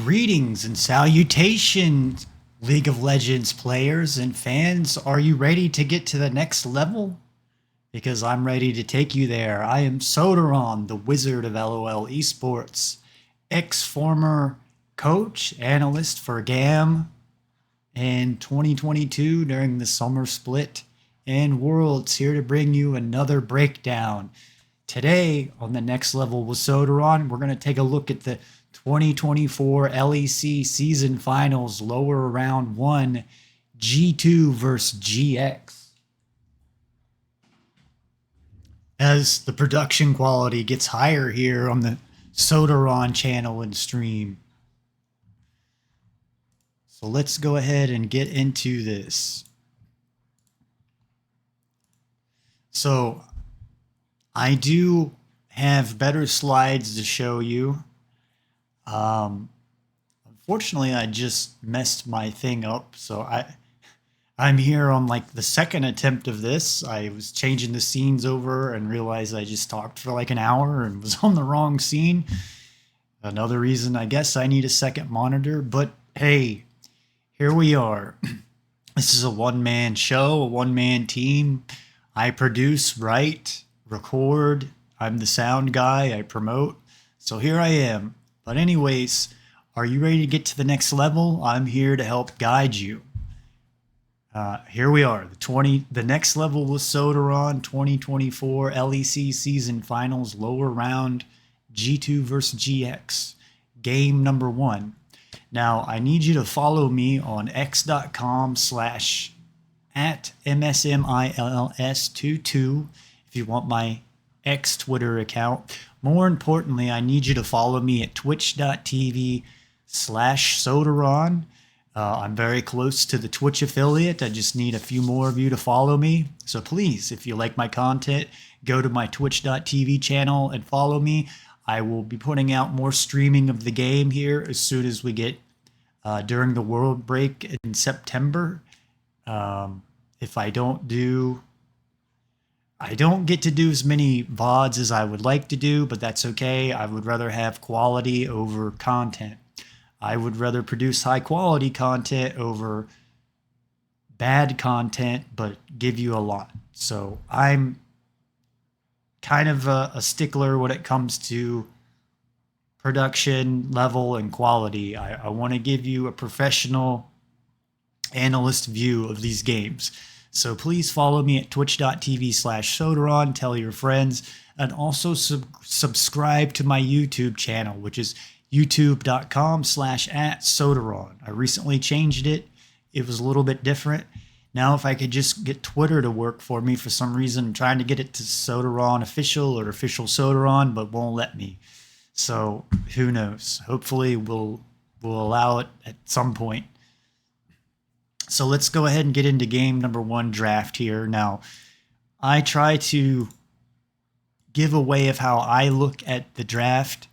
Greetings and salutations, League of Legends players and fans. Are you ready to get to the next level? Because I'm ready to take you there. I am Sodaron, the wizard of LOL Esports, ex-former coach, analyst for GAM in 2022 during the summer split and Worlds, here to bring you another breakdown. Today on the next level with Sodaron, we're going to take a look at the 2024 LEC season finals, lower round one, G2 versus GX. As the production quality gets higher here on the Sodaron channel and stream. So let's go ahead and get into this. So I do have better slides to show you. Unfortunately, I just messed my thing up. So I'm here on like the second attempt of this. I was changing the scenes over and realized I just talked for like an hour and was on the wrong scene. Another reason, I guess, I need a second monitor. But hey, here we are. This is a one-man show, a one-man team. I produce, write, record. I'm the sound guy. I promote. So here I am. But anyways, are you ready to get to the next level? I'm here to help guide you. Here we are, the next level with Sodaron 2024 LEC season finals, lower round, G2 versus GX, game number 1. Now, I need you to follow me on x.com/@MSMILLS22 if you want my X Twitter account. More importantly, I need you to follow me at twitch.tv/Sodaron. I'm very close to the Twitch affiliate. I just need a few more of you to follow me. So please, if you like my content, go to my twitch.tv channel and follow me. I will be putting out more streaming of the game here as soon as we get during the world break in September. If I don't get to do as many VODs as I would like to do, but that's okay. I would rather have quality over content. I would rather produce high quality content over bad content, but give you a lot. So I'm kind of a stickler when it comes to production level and quality. I want to give you a professional analyst view of these games. So please follow me at twitch.tv/Sodaron, tell your friends, and also subscribe to my YouTube channel, which is youtube.com/@Sodaron. I recently changed it. It was a little bit different. Now, if I could just get Twitter to work for me for some reason, I'm trying to get it to Sodaron official or official Sodaron, but won't let me. So who knows? Hopefully we'll allow it at some point. So let's go ahead and get into game number 1 draft here. Now, I try to give a way of how I look at the draft.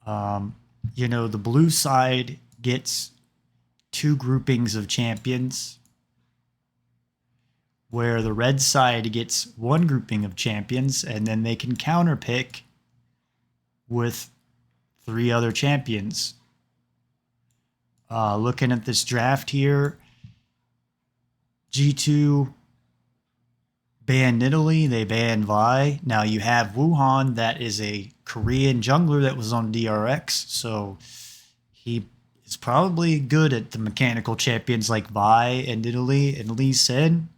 The blue side gets 2 groupings of champions, where the red side gets 1 grouping of champions, and then they can counterpick with 3 other champions. Looking at this draft here, G2 banned Italy, they banned Vi. Now you have Wuhan, that is a Korean jungler that was on DRX, so he is probably good at the mechanical champions like Vi and Italy and Lee Sin.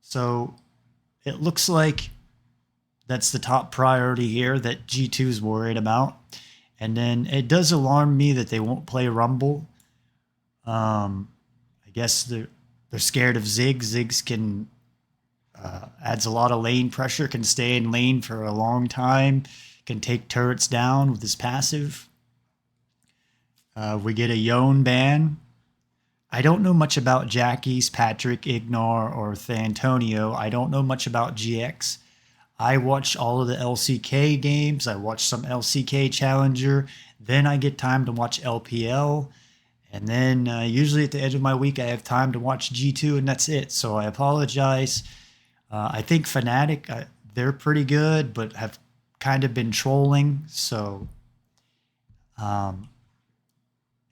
So it looks like that's the top priority here that G2 is worried about. And then it does alarm me that they won't play Rumble. I guess they're scared of Ziggs. Ziggs can adds a lot of lane pressure, can stay in lane for a long time, can take turrets down with his passive. We get a Yone ban. I don't know much about Jackie's, Patrick, Ignar, or Thantonio. I don't know much about GX. I watch all of the LCK games. I watch some LCK Challenger. Then I get time to watch LPL. And then usually at the end of my week, I have time to watch G2, and that's it. So I apologize. I think Fnatic, they're pretty good, but have kind of been trolling. So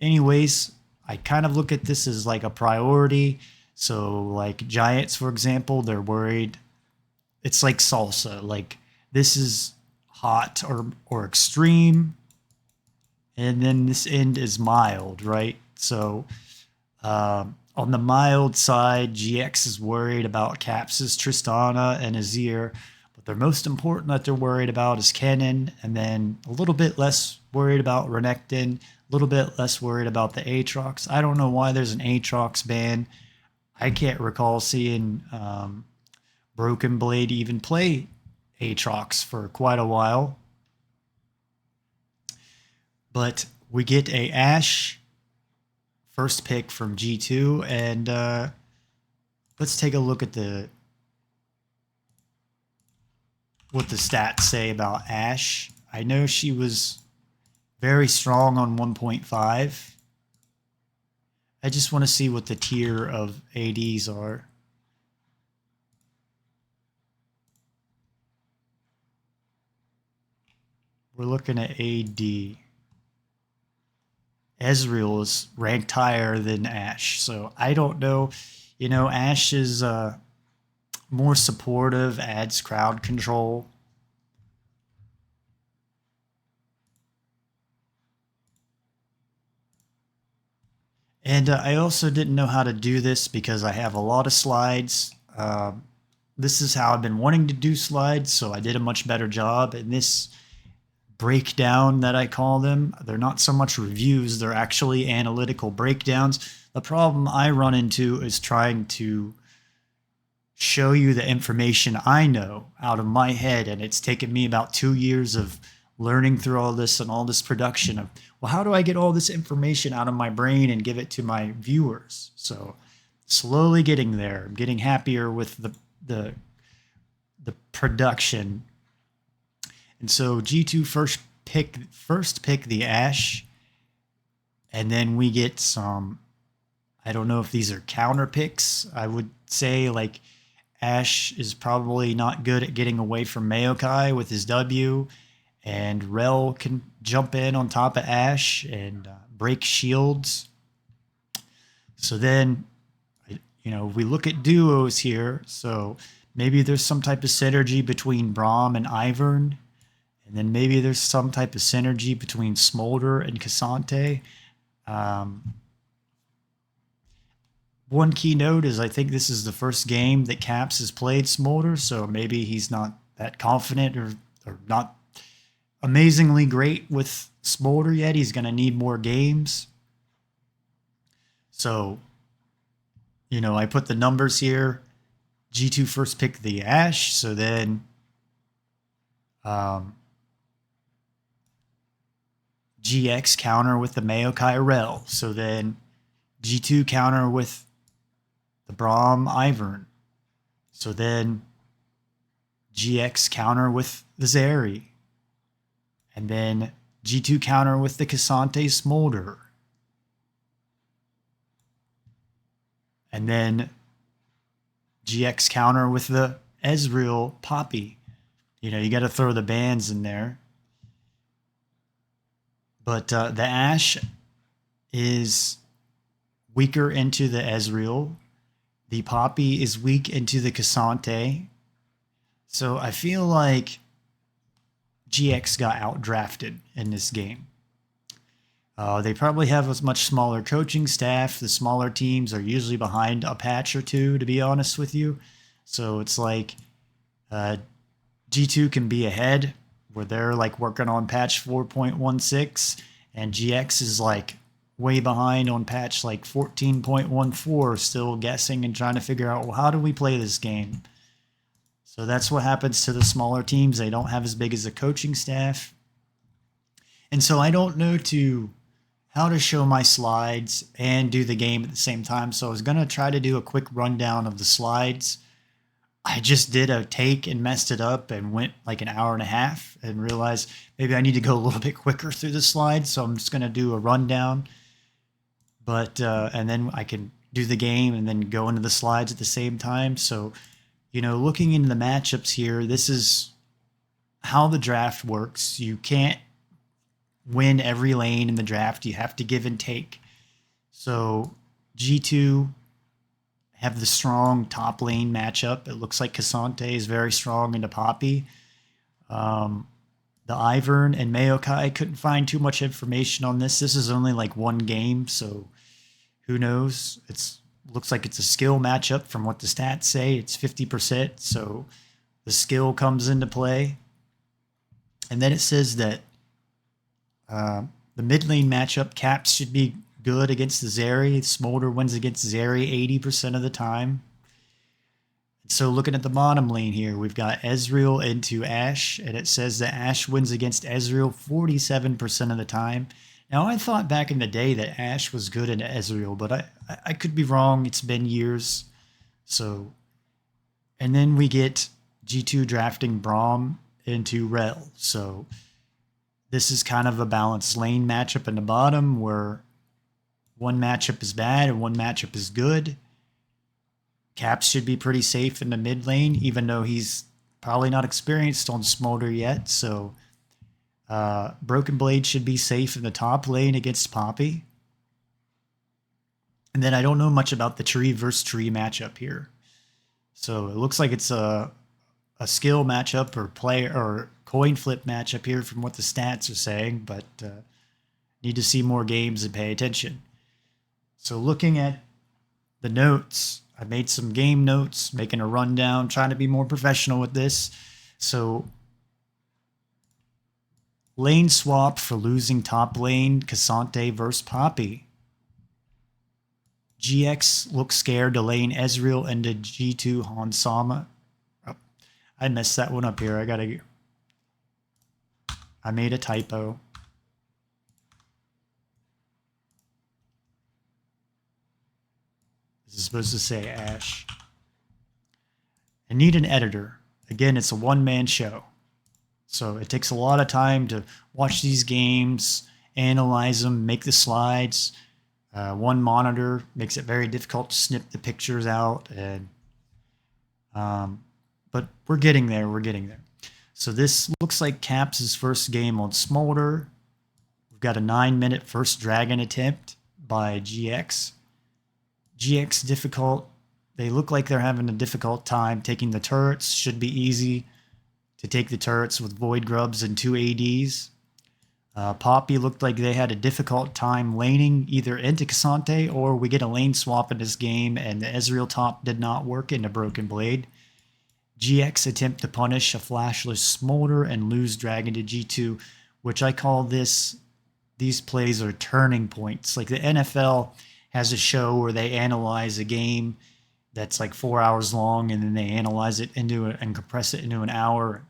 anyways, I kind of look at this as like a priority. So like Giants, for example, they're worried. It's like salsa. Like this is hot or extreme, and then this end is mild, right? So on the mild side, GX is worried about Capsis, Tristana, and Azir. But the most important that they're worried about is Kennen, and then a little bit less worried about Renekton, a little bit less worried about the Aatrox. I don't know why there's an Aatrox ban. I can't recall seeing Broken Blade even play Aatrox for quite a while. But we get a Ashe first pick from G2, and let's take a look at what the stats say about Ashe. I know she was very strong on 1.5. I just want to see what the tier of ADs are. We're looking at AD. Ezreal is ranked higher than Ashe, so I don't know. You know, Ashe is more supportive, adds crowd control. And I also didn't know how to do this because I have a lot of slides. This is how I've been wanting to do slides, so I did a much better job. And this breakdown that I call them, they're not so much reviews, they're actually analytical breakdowns. The problem I run into is trying to show you the information I know out of my head, and it's taken me about 2 years of learning through all this and all this production of, well, how do I get all this information out of my brain and give it to my viewers? So slowly getting there. I'm getting happier with the production. And so G2 first pick the Ashe, and then we get some, I don't know if these are counter picks. I would say like Ashe is probably not good at getting away from Maokai with his W, and Rel can jump in on top of Ashe and break shields. So then, you know, we look at duos here. So maybe there's some type of synergy between Braum and Ivern. And then maybe there's some type of synergy between Smolder and Cassante. One key note is I think this is the first game that Caps has played Smolder, so maybe he's not that confident or not amazingly great with Smolder yet. He's going to need more games. So, you know, I put the numbers here. G2 first picked the Ashe, so then GX counter with the Maokai Rel. So then G2 counter with the Braum Ivern. So then GX counter with the Zeri. And then G2 counter with the Cassante Smolder. And then GX counter with the Ezreal Poppy. You know, you got to throw the bans in there. But the Ashe is weaker into the Ezreal. The Poppy is weak into the Cassante. So I feel like GX got outdrafted in this game. They probably have a much smaller coaching staff. The smaller teams are usually behind a patch or two, to be honest with you. So it's like G2 can be ahead where they're like working on patch 4.16, and GX is like way behind on patch like 14.14, still guessing and trying to figure out, well, how do we play this game? So that's what happens to the smaller teams. They don't have as big as a coaching staff. And so I don't know how to show my slides and do the game at the same time. So I was going to try to do a quick rundown of the slides. I just did a take and messed it up and went like an hour and a half and realized maybe I need to go a little bit quicker through the slides. So I'm just going to do a rundown. But, and then I can do the game and then go into the slides at the same time. So, you know, looking into the matchups here, this is how the draft works. You can't win every lane in the draft. You have to give and take. So G2 have the strong top lane matchup. It looks like Cassante is very strong into Poppy. The Ivern and Maokai couldn't find too much information on this. This is only like one game, so who knows? It's looks like it's a skill matchup from what the stats say. It's 50%, so the skill comes into play. And then it says that the mid lane matchup, Caps should be good against the Zeri. Smolder wins against Zeri 80% of the time. So looking at the bottom lane here, we've got Ezreal into Ashe, and it says that Ashe wins against Ezreal 47% of the time. Now, I thought back in the day that Ashe was good into Ezreal, but I could be wrong. It's been years. So, and then we get G2 drafting Braum into Rel. So this is kind of a balanced lane matchup in the bottom where one matchup is bad and one matchup is good. Caps should be pretty safe in the mid lane, even though he's probably not experienced on Smolder yet. So Broken Blade should be safe in the top lane against Poppy. And then I don't know much about the tree versus tree matchup here. So it looks like it's a skill matchup or play or coin flip matchup here from what the stats are saying, but need to see more games and pay attention. So looking at the notes, I made some game notes, making a rundown, trying to be more professional with this. So lane swap for losing top lane, Cassante versus Poppy. GX looks scared to lane Ezreal into G2 Hansama. Oh, I messed that one up here. I made a typo. This is supposed to say Ashe. I need an editor. Again, it's a one-man show. So it takes a lot of time to watch these games, analyze them, make the slides. One monitor makes it very difficult to snip the pictures out. But we're getting there. We're getting there. So this looks like Caps' first game on Smolder. We've got a 9-minute first dragon attempt by GX. GX difficult. They look like they're having a difficult time taking the turrets. Should be easy to take the turrets with Void Grubs and 2 ADs. Poppy looked like they had a difficult time laning either into Cassante or we get a lane swap in this game and the Ezreal top did not work into Broken Blade. GX attempt to punish a flashless Smolder and lose Dragon to G2, which I call these plays are turning points. Like the NFL has a show where they analyze a game that's like 4 hours long and then they analyze it into it and compress it into an hour,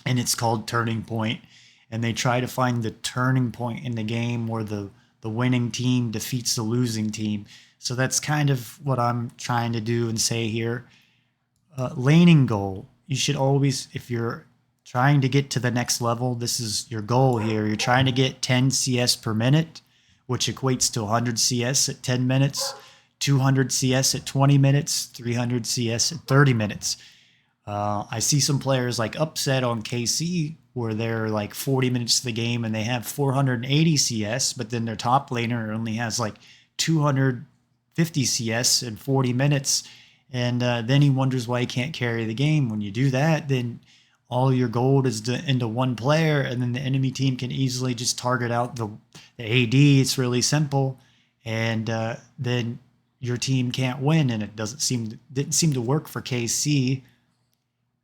and it's called Turning Point. And they try to find the turning point in the game where the winning team defeats the losing team. So that's kind of what I'm trying to do and say here. Laning goal. You should always, if you're trying to get to the next level, this is your goal here. You're trying to get 10 CS per minute, which equates to 100 CS at 10 minutes, 200 CS at 20 minutes, 300 CS at 30 minutes. I see some players like Upset on KC where they're like 40 minutes to the game and they have 480 CS, but then their top laner only has like 250 CS in 40 minutes. And then he wonders why he can't carry the game. When you do that, then all your gold is into one player, and then the enemy team can easily just target out the AD. It's really simple, and then your team can't win. And it didn't seem to work for KC.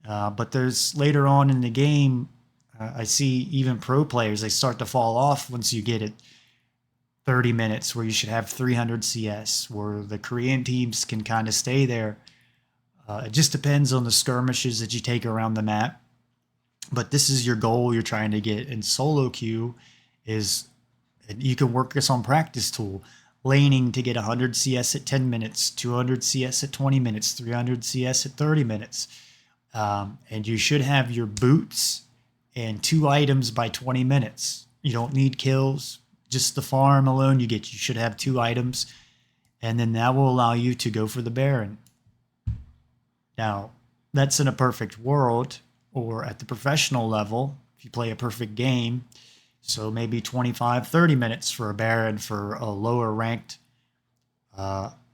But there's later on in the game, I see even pro players, they start to fall off once you get it 30 minutes where you should have 300 CS, where the Korean teams can kind of stay there. It just depends on the skirmishes that you take around the map. But this is your goal you're trying to get in solo queue is you can work this on practice tool. Laning to get 100 CS at 10 minutes, 200 CS at 20 minutes, 300 CS at 30 minutes. And you should have your boots and 2 items by 20 minutes. You don't need kills, just the farm alone you should have 2 items, and then that will allow you to go for the Baron. Now, that's in a perfect world, or at the professional level, if you play a perfect game, So maybe 25, 30 minutes for a Baron for a lower ranked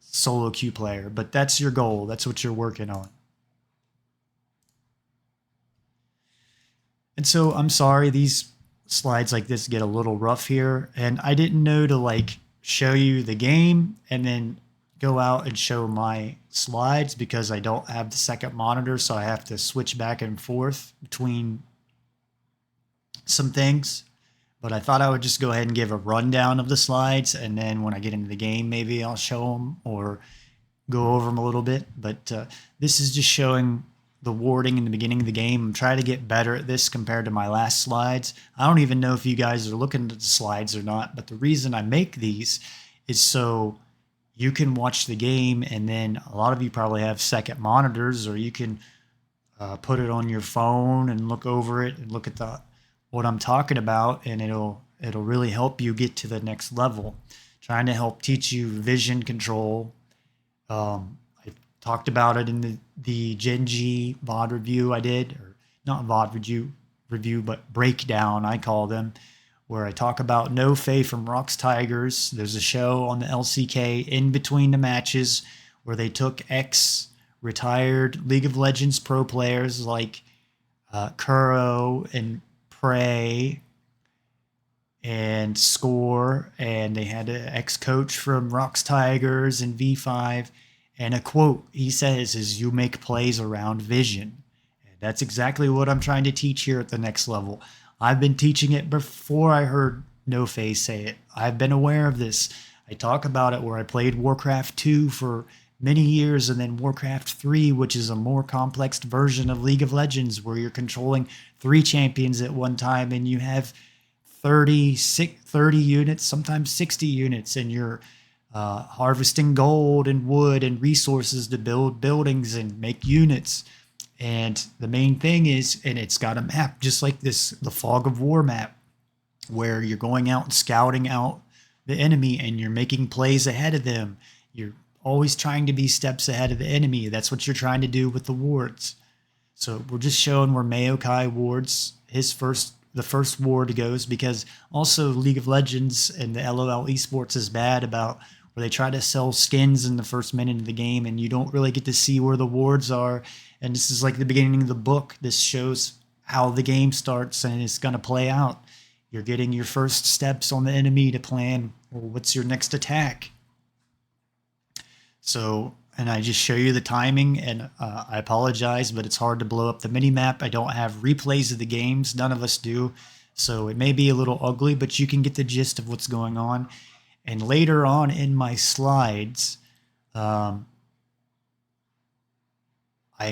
solo queue player. But that's your goal. That's what you're working on. And so I'm sorry, these slides like this get a little rough here. And I didn't know to like show you the game and then go out and show my slides because I don't have the second monitor. So I have to switch back and forth between some things. But I thought I would just go ahead and give a rundown of the slides. And then when I get into the game, maybe I'll show them or go over them a little bit. But this is just showing the warding in the beginning of the game. I'm trying to get better at this compared to my last slides. I don't even know if you guys are looking at the slides or not, but the reason I make these is so you can watch the game, and then a lot of you probably have second monitors, or you can put it on your phone and look over it and look at what I'm talking about, and it'll really help you get to the next level. Trying to help teach you vision control. I talked about it in the Gen G VOD review I did, or not VOD review, but breakdown I call them, where I talk about No Faye from Rocks Tigers. There's a show on the LCK in between the matches where they took retired League of Legends pro players like Kuro and Prey and Score, and they had an ex-coach from Rocks Tigers and V5, and a quote he says is, "You make plays around vision." And that's exactly what I'm trying to teach here at the next level. I've been teaching it before I heard No Face say it. I've been aware of this. I talk about it where I played Warcraft 2 for many years, and then Warcraft 3, which is a more complex version of League of Legends, where you're controlling 3 champions at one time, and you have 30 units, sometimes 60 units, and you're harvesting gold and wood and resources to build buildings and make units. And the main thing is, and it's got a map just like this, the Fog of War map, where you're going out and scouting out the enemy and you're making plays ahead of them. You're always trying to be steps ahead of the enemy. That's what you're trying to do with the wards. So we're just showing where Maokai wards the first ward goes, because also League of Legends and the LOL esports is bad about where they try to sell skins in the first minute of the game and you don't really get to see where the wards are. And this is like the beginning of the book. This shows how the game starts and it's going to play out. You're getting your first steps on the enemy to plan, well, what's your next attack? So, and I just show you the timing, and I apologize, but it's hard to blow up the mini map. I don't have replays of the games. None of us do. So it may be a little ugly, but you can get the gist of what's going on. And later on in my slides, I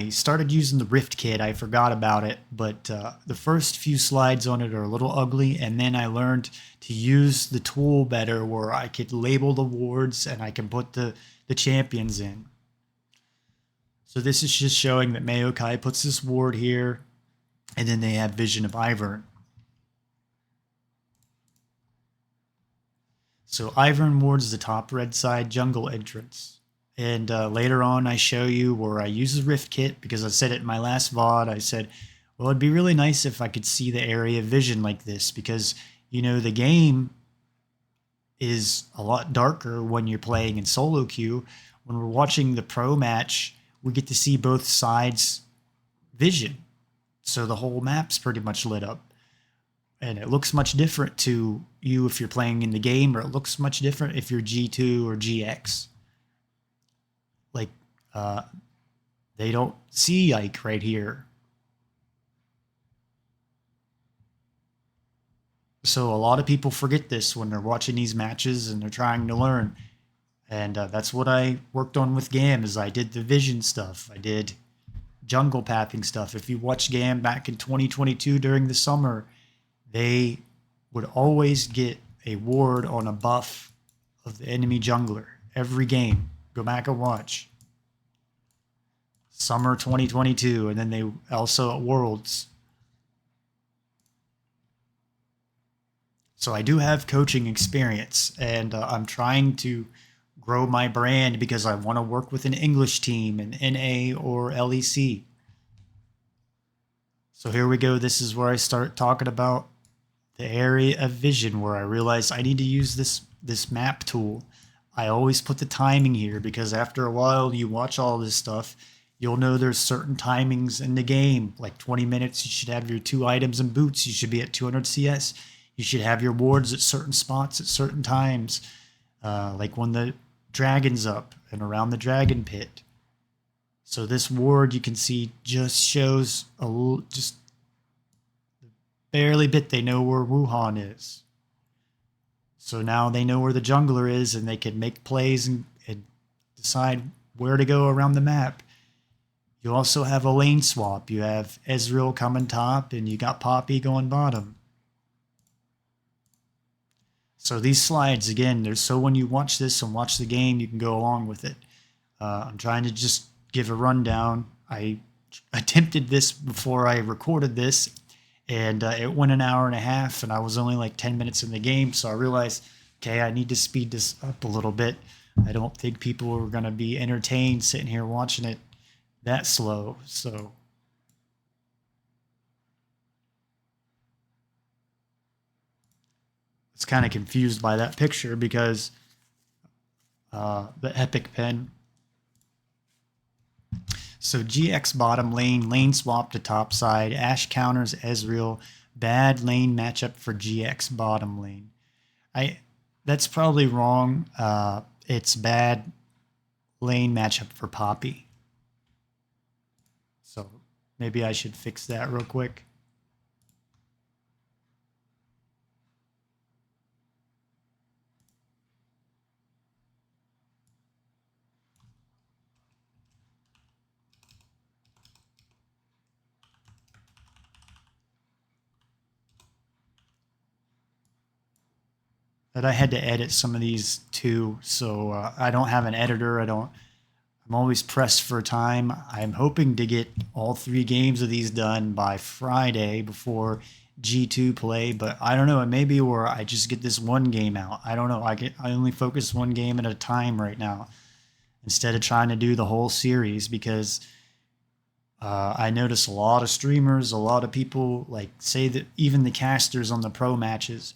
started using the Rift kit. I forgot about it, but the first few slides on it are a little ugly, and then I learned to use the tool better where I could label the wards and I can put the champions in. So this is just showing that Maokai puts this ward here, and then they have Vision of Ivern. So Ivern wards the top red side jungle entrance. And later on, I show you where I use the Rift kit, because I said it in my last VOD. I said, well, it'd be really nice if I could see the area vision like this, because, you know, the game is a lot darker when you're playing in solo queue. When we're watching the pro match, we get to see both sides' vision. So the whole map's pretty much lit up. And it looks much different to you if you're playing in the game, or it looks much different if you're G2 or GX. Like, they don't see Ike right here. So a lot of people forget this when they're watching these matches and they're trying to learn. And that's what I worked on with GAM, is I did the vision stuff. I did jungle pathing stuff. If you watch GAM back in 2022 during the summer, they would always get a ward on a buff of the enemy jungler every game. Go back and watch. Summer 2022, and then they also at Worlds. So I do have coaching experience, and I'm trying to grow my brand because I want to work with an English team in NA or LEC. So here we go. This is where I start talking about the area of vision where I realized I need to use this map tool. I always put the timing here because after a while you watch all this stuff, you'll know there's certain timings in the game. Like 20 minutes, you should have your 2 items and boots. You should be at 200 CS. You should have your wards at certain spots at certain times. Like when the dragon's up and around the dragon pit. So this ward you can see just shows just barely bit they know where Wuhan is. So now they know where the jungler is and they can make plays and decide where to go around the map. You also have a lane swap. You have Ezreal coming top and you got Poppy going bottom. So these slides, again, they're so when you watch this and watch the game, you can go along with it. I'm trying to just give a rundown. I attempted this before I recorded this, and it went an hour and a half, and I was only like 10 minutes in the game, so I realized, okay, I need to speed this up a little bit. I don't think people are going to be entertained sitting here watching it that slow, so... It's kind of confused by that picture because the epic pen. So GX bottom lane, lane swap to top side, Ashe counters Ezreal, bad lane matchup for GX bottom lane. That's probably wrong. It's bad lane matchup for Poppy. So maybe I should fix that real quick. But I had to edit some of these too, so I don't have an editor. I'm always pressed for time. I'm hoping to get all 3 games of these done by Friday before G2 play, but I don't know. It may be where I just get this one game out. I don't know. I only focus one game at a time right now instead of trying to do the whole series because I notice a lot of streamers, a lot of people like say that even the casters on the pro matches,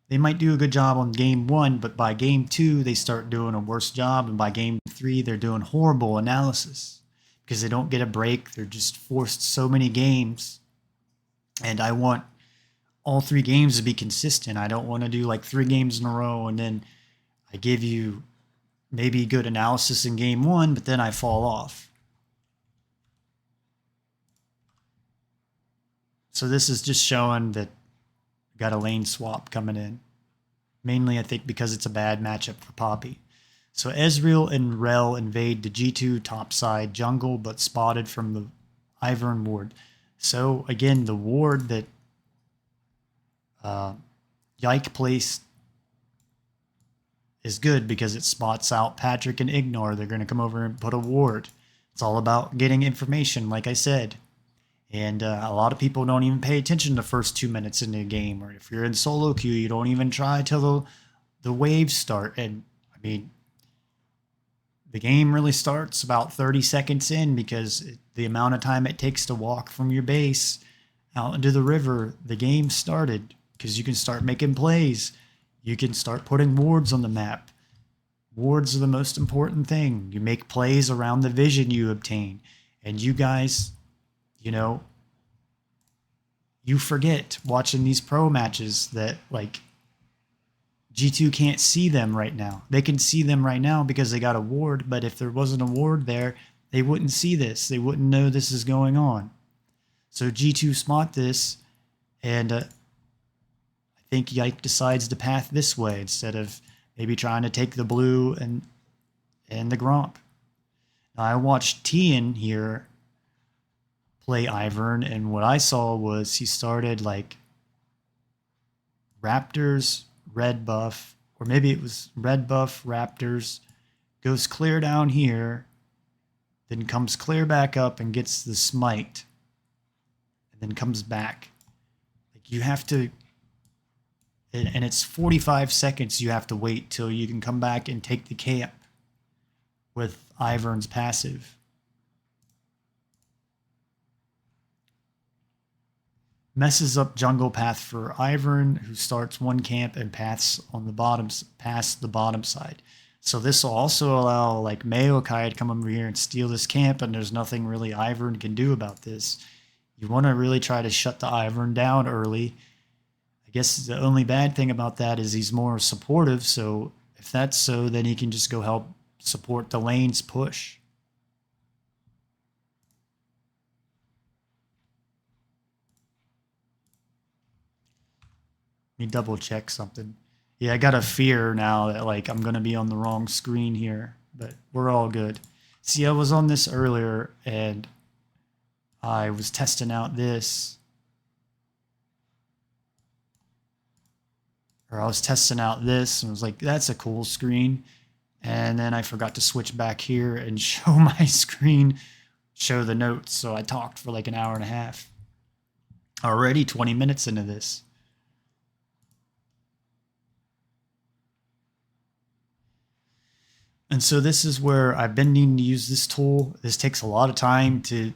they might do a good job on game 1, but by game 2, they start doing a worse job. And by game 3, they're doing horrible analysis because they don't get a break. They're just forced so many games. And I want all 3 games to be consistent. I don't want to do like 3 games in a row and then I give you maybe good analysis in game 1, but then I fall off. So this is just showing that got a lane swap coming in. Mainly, I think, because it's a bad matchup for Poppy. So Ezreal and Rel invade the G2 topside jungle, but spotted from the Ivern ward. So, again, the ward that Yike placed is good because it spots out Patrick and Ignore. They're going to come over and put a ward. It's all about getting information, like I said. And a lot of people don't even pay attention the first 2 minutes in the game. Or if you're in solo queue, you don't even try till the waves start. And, I mean, the game really starts about 30 seconds in because the amount of time it takes to walk from your base out into the river, the game started because you can start making plays. You can start putting wards on the map. Wards are the most important thing. You make plays around the vision you obtain. And you guys... You know, you forget watching these pro matches that like G2 can't see them right now. They can see them right now because they got a ward, but if there wasn't a ward there, they wouldn't see this. They wouldn't know this is going on. So G2 spot this, and I think Yike decides to path this way instead of maybe trying to take the blue and the Gromp. Now I watched Tian here play Ivern, and what I saw was he started like Raptors, red buff, or maybe it was red buff, Raptors, goes clear down here, then comes clear back up and gets the smite, and then comes back. Like you have to, and it's 45 seconds you have to wait till you can come back and take the camp with Ivern's passive. messes up jungle path for Ivern, who starts one camp and paths on the bottoms past the bottom side. So this will also allow like Maokai to come over here and steal this camp, and there's nothing really Ivern can do about this. You want to really try to shut the Ivern down early. I guess the only bad thing about that is he's more supportive, so if that's so, then he can just go help support the lane's push. Let me double check something. Yeah, I got a fear now that like I'm gonna be on the wrong screen here, but we're all good. See, I was on this earlier and I was testing out this, or I was testing out this, and I was like, that's a cool screen. And then I forgot to switch back here and show my screen, show the notes. So I talked for like an hour and a half. Already 20 minutes into this. And so this is where I've been needing to use this tool. This takes a lot of time to,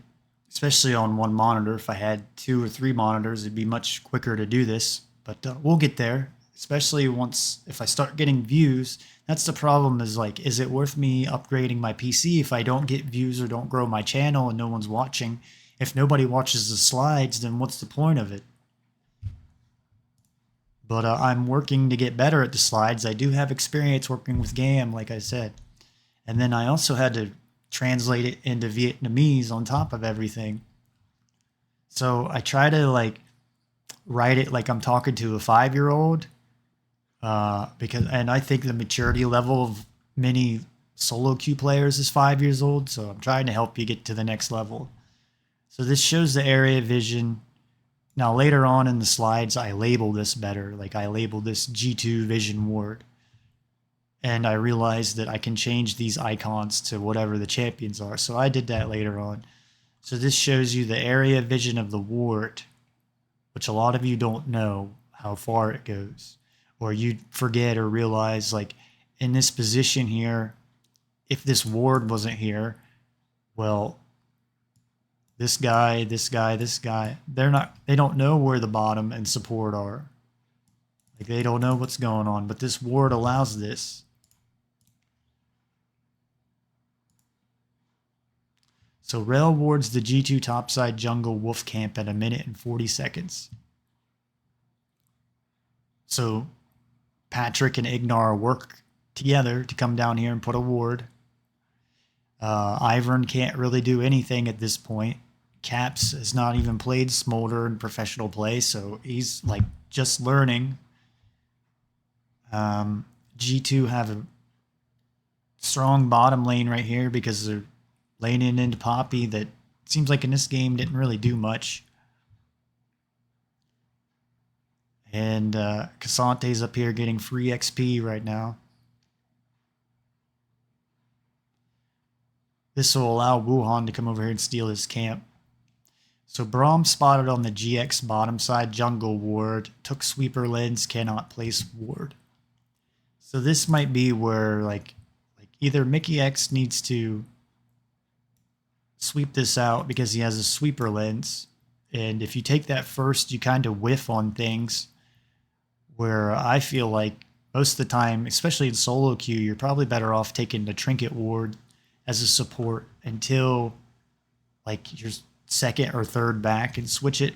especially on one monitor. If I had 2 or 3 monitors, it'd be much quicker to do this. But we'll get there, especially once, if I start getting views. That's the problem, is like, is it worth me upgrading my PC if I don't get views or don't grow my channel and no one's watching? If nobody watches the slides, then what's the point of it? But I'm working to get better at the slides. I do have experience working with GAM, like I said. And then I also had to translate it into Vietnamese on top of everything. So I try to like write it like I'm talking to a 5-year-old, because, and I think the maturity level of many solo queue players is 5 years old. So I'm trying to help you get to the next level. So this shows the area vision. Now later on in the slides, I label this better. Like I label this G2 vision ward. And I realized that I can change these icons to whatever the champions are. So I did that later on. So this shows you the area vision of the ward, which a lot of you don't know how far it goes. Or you forget or realize, like, in this position here, if this ward wasn't here, well, this guy, this guy, this guy, they don't know where the bottom and support are. Like, they don't know what's going on, but this ward allows this. So rail wards the G2 topside jungle wolf camp at 1 minute and 40 seconds. So Patrick and Ignar work together to come down here and put a ward. Ivern can't really do anything at this point. Caps has not even played Smolder in professional play, so he's like just learning. G2 have a strong bottom lane right here because they're laning into Poppy that seems like in this game didn't really do much. And Casante's up here getting free XP right now. This will allow Wuhan to come over here and steal his camp. So Braum spotted on the GX bottom side jungle ward, took sweeper lens, cannot place ward. So this might be where like either Mickey X needs to sweep this out because he has a sweeper lens. And if you take that first, you kind of whiff on things, where I feel like most of the time, especially in solo queue, you're probably better off taking the trinket ward as a support until like your second or third back and switch it.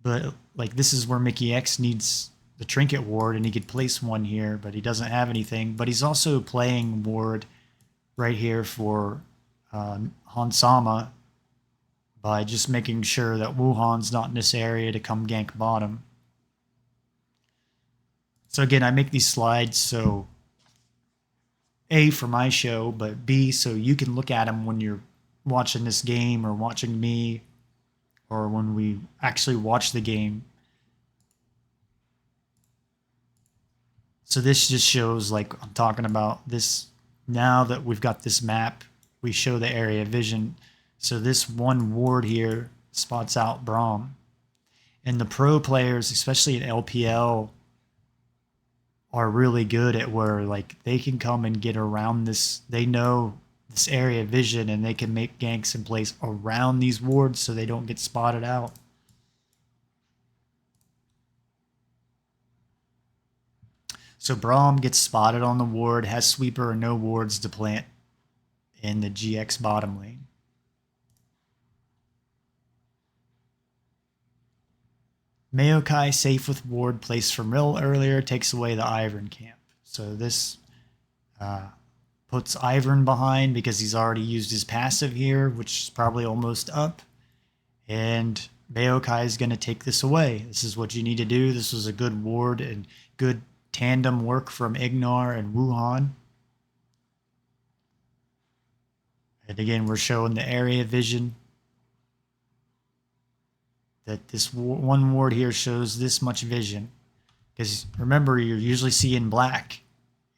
But like this is where Mickey X needs the trinket ward, and he could place one here, but he doesn't have anything. But he's also playing ward right here for Hansama by just making sure that Wuhan's not in this area to come gank bottom. So again, I make these slides so A, for my show, but B, so you can look at them when you're watching this game or watching me, or when we actually watch the game. So this just shows, like I'm talking about this, now that we've got this map, we show the area vision. So this one ward here spots out Braum. And the pro players, especially in LPL, are really good at where like they can come and get around this. They know this area vision, and they can make ganks in place around these wards so they don't get spotted out. So Braum gets spotted on the ward, has sweeper or no wards to plant in the GX bottom lane. Maokai, safe with ward placed from Rill earlier, takes away the Ivern camp. So this puts Ivern behind because he's already used his passive here, which is probably almost up. And Maokai is going to take this away. This is what you need to do. This was a good ward and good tandem work from Ignar and Wuhan. And again, we're showing the area vision. That this one ward here shows this much vision. Because remember, you're usually seeing black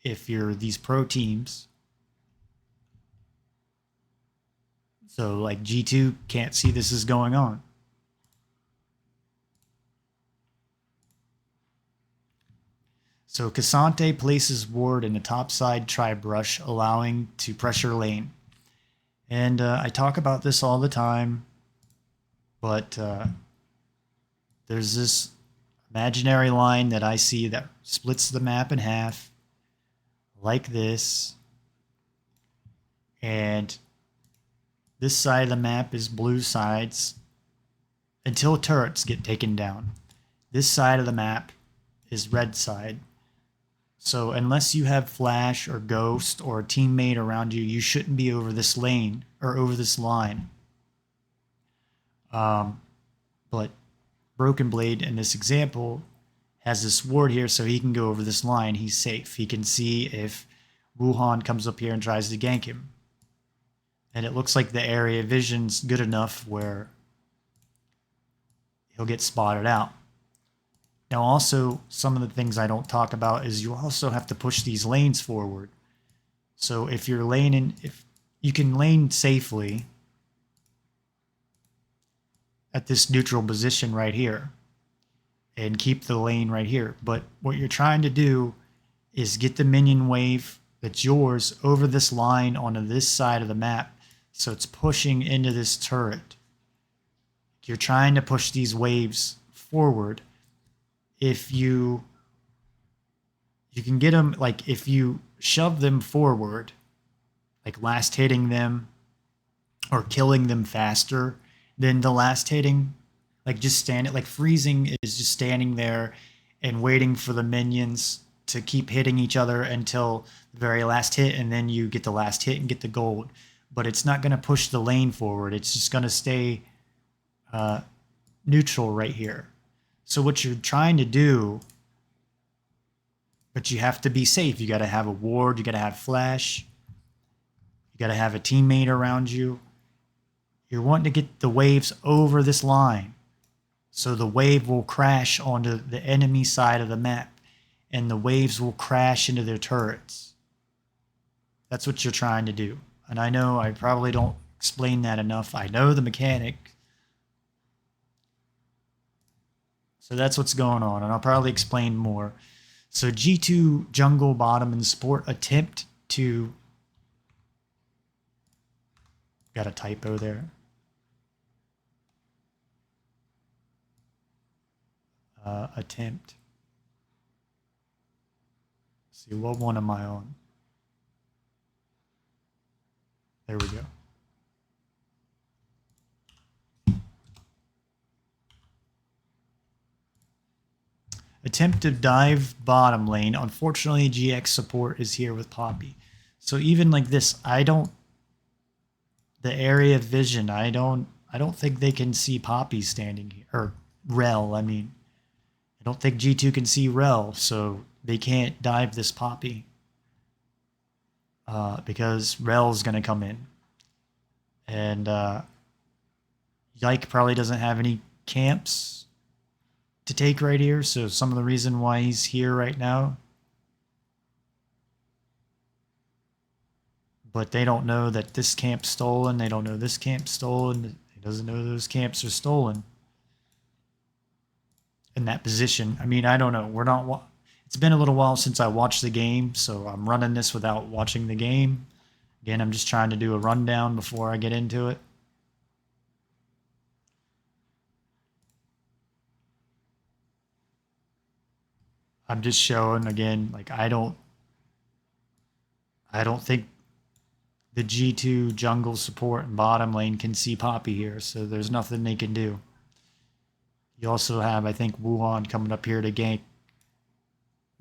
if you're these pro teams. So like G2 can't see this is going on. So Cassante places ward in the top side tri-brush, allowing to pressure lane. And I talk about this all the time, but there's this imaginary line that I see that splits the map in half, like this. And this side of the map is blue sides until turrets get taken down. This side of the map is red side. So unless you have flash or ghost or a teammate around you, you shouldn't be over this lane or over this line. But Broken Blade in this example has this ward here, so he can go over this line. He's safe. He can see if Wuhan comes up here and tries to gank him. And it looks like the area vision's good enough where he'll get spotted out. Now also, some of the things I don't talk about is you also have to push these lanes forward. So if you're laning, if you can lane safely at this neutral position right here and keep the lane right here. But what you're trying to do is get the minion wave that's yours over this line onto this side of the map. So it's pushing into this turret. You're trying to push these waves forward. If you can get them, like if you shove them forward, like last hitting them or killing them faster than the last hitting, like just standing, like freezing is just standing there and waiting for the minions to keep hitting each other until the very last hit, and then you get the last hit and get the gold. But it's not going to push the lane forward. It's just going to stay neutral right here. So what you're trying to do, but you have to be safe. You got to have a ward. You got to have flash. You got to have a teammate around you. You're wanting to get the waves over this line. So the wave will crash onto the enemy side of the map. And the waves will crash into their turrets. That's what you're trying to do. And I know I probably don't explain that enough. I know the mechanic. So that's what's going on, and I'll probably explain more. So G2 jungle bottom and support attempt to... Got a typo there. Attempt. Let's see, what one am I on? There we go. Attempt to dive bottom lane. Unfortunately, GX support is here with Poppy. So even like this, the area of vision, I don't think they can see Poppy standing here. Or Rel, I mean. I don't think G2 can see Rel, so they can't dive this Poppy. Because Rel's going to come in. And Yike probably doesn't have any camps to take right here, so some of the reason why he's here right now. But they don't know that this camp's stolen. They don't know this camp's stolen. He doesn't know those camps are stolen. In that position. I mean, I don't know. It's been a little while since I watched the game, so I'm running this without watching the game. Again, I'm just trying to do a rundown before I get into it. I'm just showing again, like I don't think the G2 jungle support and bottom lane can see Poppy here, so there's nothing they can do. You also have, I think, Wuhan coming up here to gank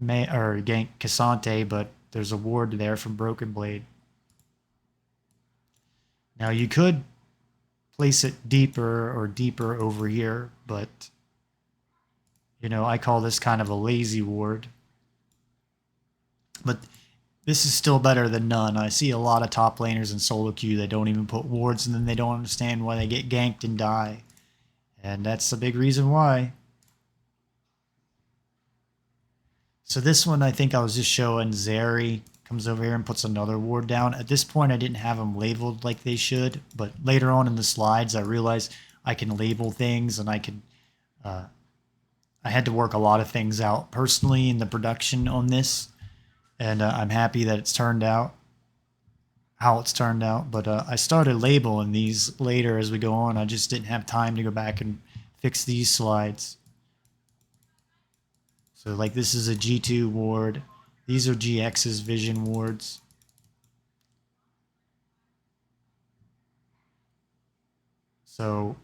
gank Cassante, but there's a ward there from Broken Blade. Now you could place it deeper or deeper over here, but you know, I call this kind of a lazy ward. But this is still better than none. I see a lot of top laners in solo queue that don't even put wards, and then they don't understand why they get ganked and die. And that's a big reason why. So this one, I think I was just showing Zeri comes over here and puts another ward down. At this point, I didn't have them labeled like they should, but later on in the slides, I realized I can label things, and I could. I had to work a lot of things out personally in the production on this, and I'm happy that it's turned out how it's turned out. But I started labeling these later as we go on. I just didn't have time to go back and fix these slides. So like this is a G2 ward. These are GX's vision wards. So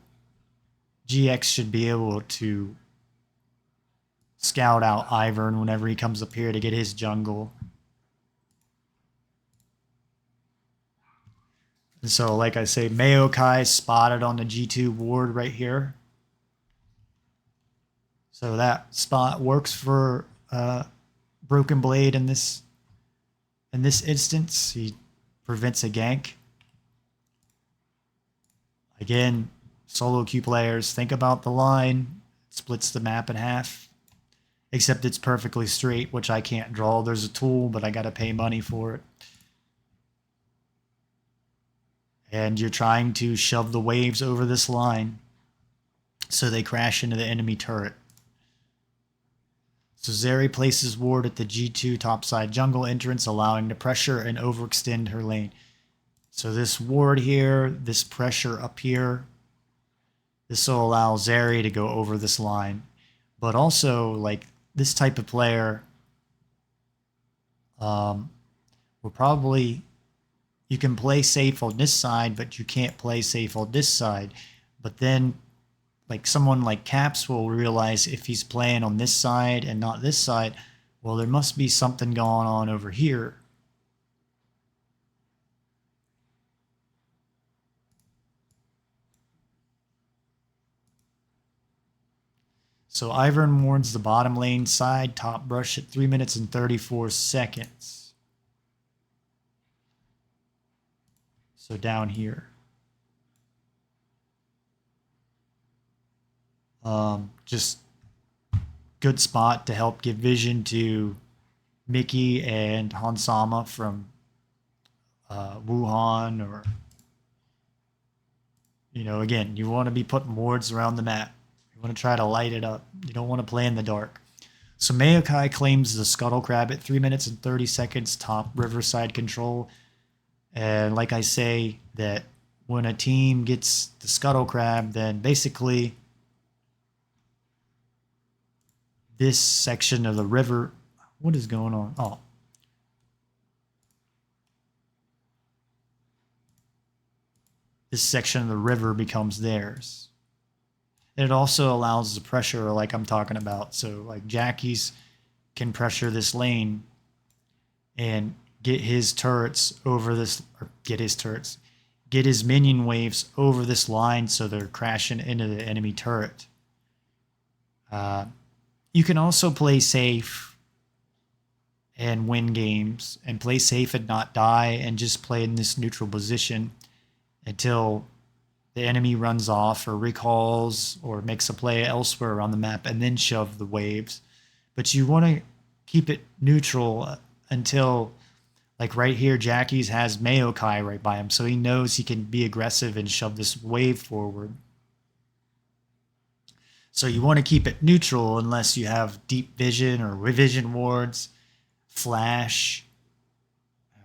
GX should be able to scout out Ivern whenever he comes up here to get his jungle. And so, like I say, Maokai spotted on the G2 ward right here. So that spot works for Broken Blade in this instance. He prevents a gank. Again, solo queue players, think about the line. It splits the map in half. Except it's perfectly straight, which I can't draw. There's a tool, but I got to pay money for it. And you're trying to shove the waves over this line so they crash into the enemy turret. So Zeri places ward at the G2 topside jungle entrance, allowing to pressure and overextend her lane. So this ward here, this pressure up here, this will allow Zeri to go over this line. But also, like, this type of player will probably, you can play safe on this side, but you can't play safe on this side. But then, like, someone like Caps will realize if he's playing on this side and not this side, well, there must be something going on over here. So Ivern warns the bottom lane side top brush at 3 minutes and 34 seconds. So down here. Just good spot to help give vision to Mickey and Hansama from Wuhan, or, you know, again, you want to be putting wards around the map. You want to try to light it up. You don't want to play in the dark. So Maokai claims the Scuttle Crab at 3 minutes and 30 seconds top Riverside control. And like I say, that when a team gets the Scuttle Crab, then basically this section of the river, what is going on? Oh. This section of the river becomes theirs. And it also allows the pressure like I'm talking about. So like Jackie's can pressure this lane and get his turrets over this, or get his minion waves over this line so they're crashing into the enemy turret. You can also play safe and win games, and play safe and not die, and just play in this neutral position until the enemy runs off or recalls or makes a play elsewhere around the map, and then shove the waves. But you want to keep it neutral until, like right here, Jackie's has Maokai right by him, so he knows he can be aggressive and shove this wave forward. So you want to keep it neutral unless you have deep vision or vision wards, flash,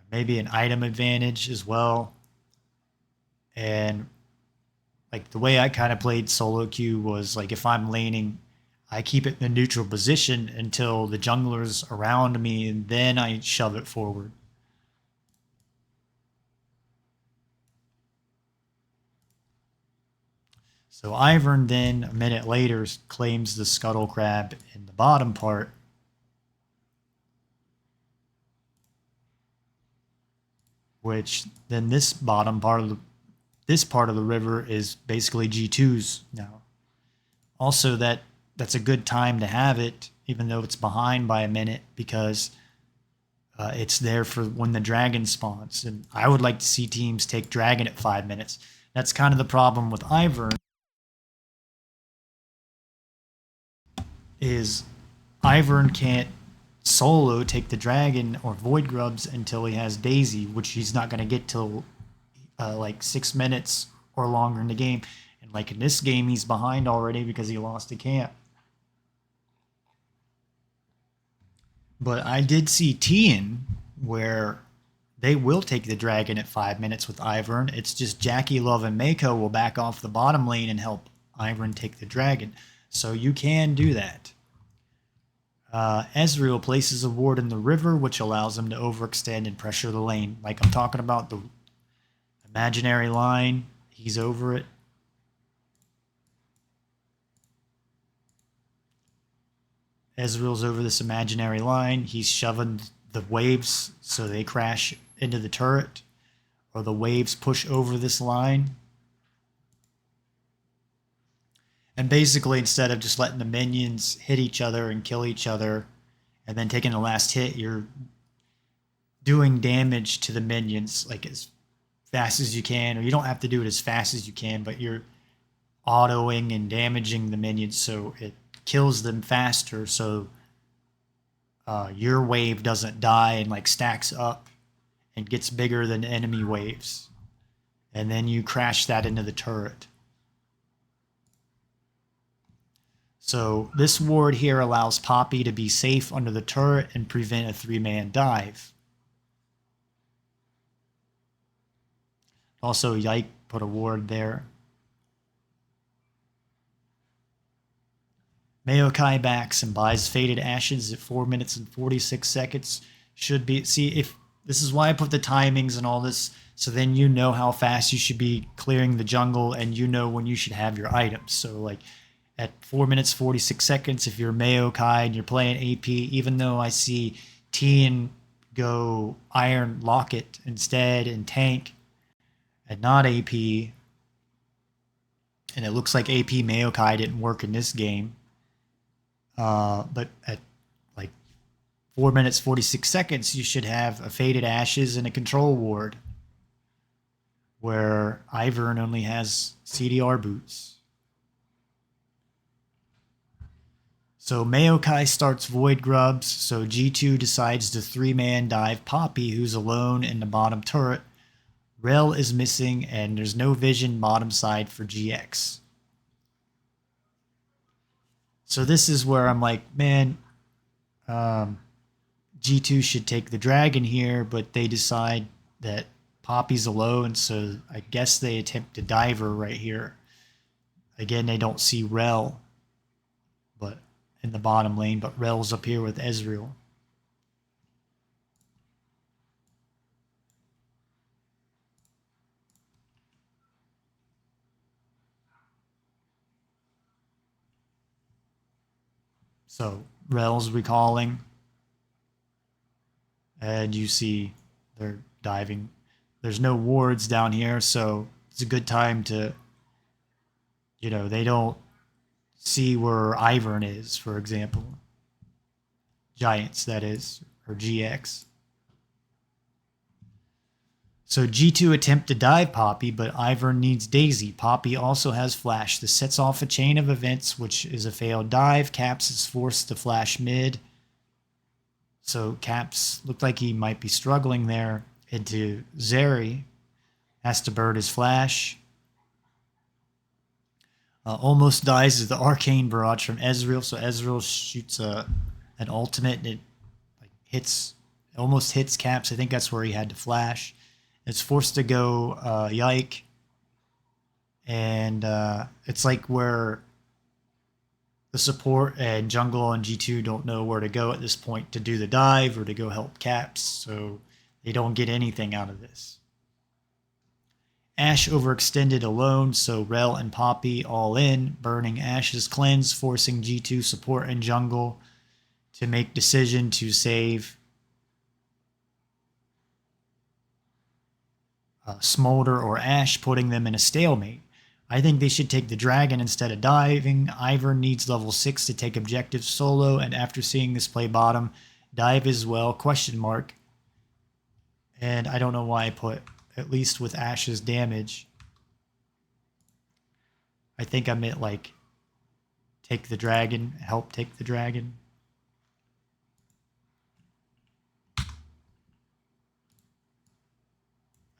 maybe an item advantage as well. And like the way I kind of played solo queue was like if I'm laning, I keep it in the neutral position until the jungler's around me, and then I shove it forward. So Ivern then, a minute later, claims the Scuttle Crab in the bottom part. Which then this bottom part of the river is basically G2's now. Also, that's a good time to have it, even though it's behind by a minute, because it's there for when the dragon spawns. And I would like to see teams take dragon at 5 minutes. That's kind of the problem with Ivern. Is Ivern can't solo take the dragon or void grubs until he has Daisy, which he's not going to get till like 6 minutes or longer in the game. And like in this game, he's behind already because he lost a camp. But I did see Tian where they will take the dragon at 5 minutes with Ivern. It's just Jackie Love and Mako will back off the bottom lane and help Ivern take the dragon. So you can do that. Ezreal places a ward in the river, which allows him to overextend and pressure the lane. Like I'm talking about the imaginary line. He's over it. Ezreal's over this imaginary line. He's shoving the waves so they crash into the turret, or the waves push over this line. And basically, instead of just letting the minions hit each other and kill each other, and then taking the last hit, you're doing damage to the minions like as fast as you can, or you don't have to do it as fast as you can, but you're autoing and damaging the minions so it kills them faster, so your wave doesn't die and like stacks up and gets bigger than enemy waves, and then you crash that into the turret. So this ward here allows Poppy to be safe under the turret and prevent a 3-man dive. Also, Yike put a ward there. Maokai backs and buys Faded Ashes at 4 minutes and 46 seconds. Should be, see, if this is why I put the timings and all this, so then you know how fast you should be clearing the jungle and you know when you should have your items. So like at 4 minutes 46 seconds, if you're Maokai and you're playing AP, even though I see Tian go Iron Locket instead and tank and not AP, and it looks like AP Maokai didn't work in this game. But at like 4 minutes 46 seconds, you should have a Faded Ashes and a control ward, where Ivern only has CDR boots. So Maokai starts Void Grubs, so G2 decides to 3-man dive Poppy, who's alone in the bottom turret. Rel is missing, and there's no vision bottom side for GX. So this is where I'm like, man, G2 should take the dragon here, but they decide that Poppy's alone, so I guess they attempt to dive her right here. Again, they don't see Rel but in the bottom lane, but Rel's up here with Ezreal. So Rel's recalling, and you see they're diving. There's no wards down here, so it's a good time to, they don't see where Ivern is, for example. Giants, that is, or GX. So G2 attempt to dive Poppy, but Ivern needs Daisy. Poppy also has Flash. This sets off a chain of events, which is a failed dive. Caps is forced to flash mid. So Caps looked like he might be struggling there into Zeri. Has to burn his Flash. Almost dies as the Arcane Barrage from Ezreal. So Ezreal shoots an ultimate, and it almost hits Caps. I think that's where he had to flash. It's forced to go Yike. And it's like where the support and jungle on G2 don't know where to go at this point to do the dive or to go help Caps, so they don't get anything out of this. Ashe overextended alone, so Rel and Poppy all in, burning Ashe's cleanse, forcing G2 support and jungle to make decision to save Smolder or Ashe, putting them in a stalemate. I think they should take the dragon instead of diving. Ivern needs level 6 to take objectives solo, and after seeing this play bottom, dive as well, question mark. And I don't know why I put at least with Ashe's damage. I think I meant like take the dragon, help take the dragon.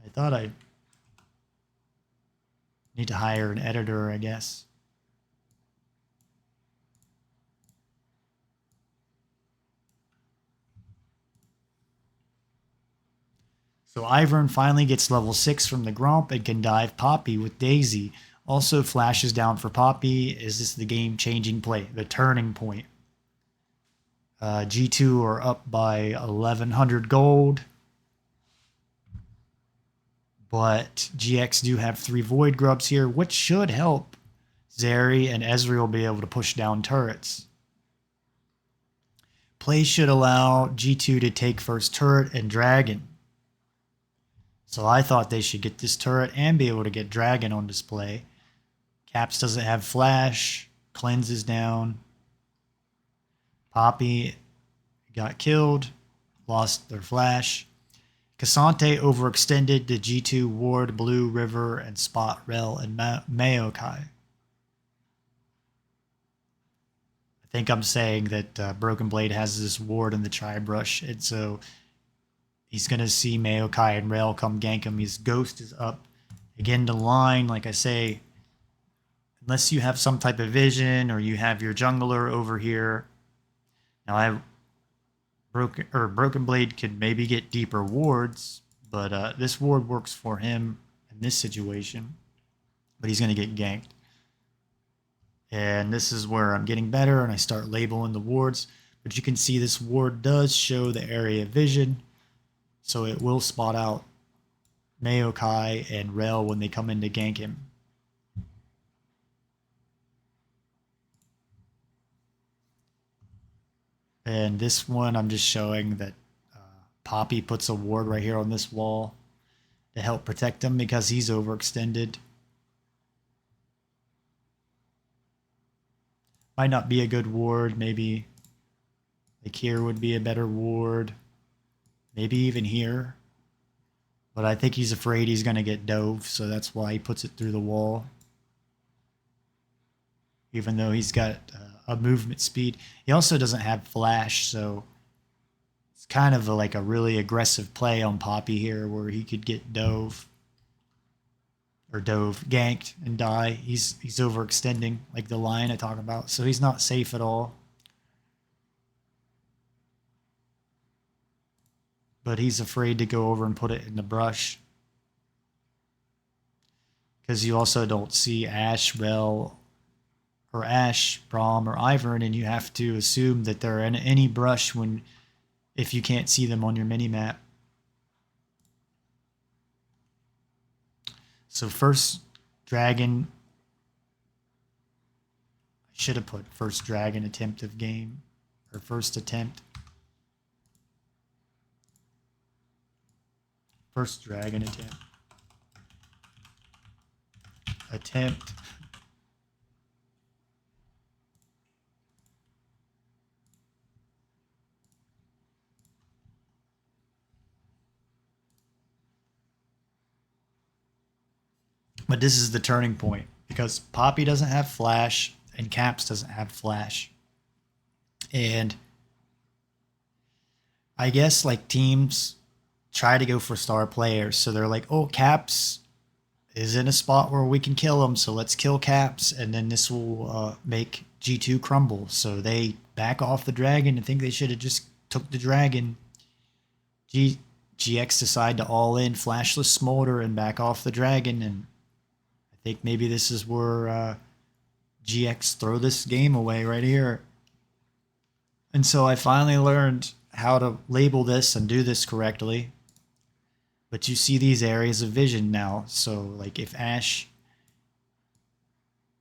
I thought I need to hire an editor, I guess. So Ivern finally gets level 6 from the Gromp and can dive Poppy with Daisy. Also flashes down for Poppy. Is this the game-changing play? The turning point. G2 are up by 1,100 gold. But GX do have 3 Void Grubs here, which should help Zeri and Ezreal be able to push down turrets. Play should allow G2 to take first turret and dragon. So I thought they should get this turret and be able to get dragon on display. Caps doesn't have flash. Cleanse is down. Poppy got killed. Lost their flash. Cassante overextended to G2 ward Blue River and spot Rel and Maokai. I think I'm saying that Broken Blade has this ward in the Tri-Brush, and so he's going to see Maokai and Rel come gank him. His Ghost is up. Again, the line, like I say, unless you have some type of vision or you have your jungler over here. Now, Broken Blade could maybe get deeper wards, but this ward works for him in this situation. But he's going to get ganked. And this is where I'm getting better, and I start labeling the wards. But you can see this ward does show the area of vision, so it will spot out Maokai and Rel when they come in to gank him. And this one, I'm just showing that Poppy puts a ward right here on this wall to help protect him because he's overextended. Might not be a good ward. Maybe like here would be a better ward. Maybe even here. But I think he's afraid he's going to get dove, so that's why he puts it through the wall. Even though he's got a movement speed. He also doesn't have flash, so it's kind of like a really aggressive play on Poppy here where he could get dove. Or dove ganked and die. He's overextending, like the line I talk about, so he's not safe at all. But he's afraid to go over and put it in the brush because you also don't see Ashe, Rel, or Ashe, Braum, or Ivern, and you have to assume that they're in any brush if you can't see them on your mini map. So first dragon, I should have put first dragon attempt of game, or first attempt. First dragon attempt. Attempt. But this is the turning point because Poppy doesn't have flash and Caps doesn't have flash. And I guess like teams try to go for star players. So they're like, oh, Caps is in a spot where we can kill him. So let's kill Caps. And then this will make G2 crumble. So they back off the dragon and think they should have just took the dragon. GX decide to all in flashless smolder and back off the dragon. And I think maybe this is where GX throw this game away right here. And so I finally learned how to label this and do this correctly. But you see these areas of vision now. So like if Ashe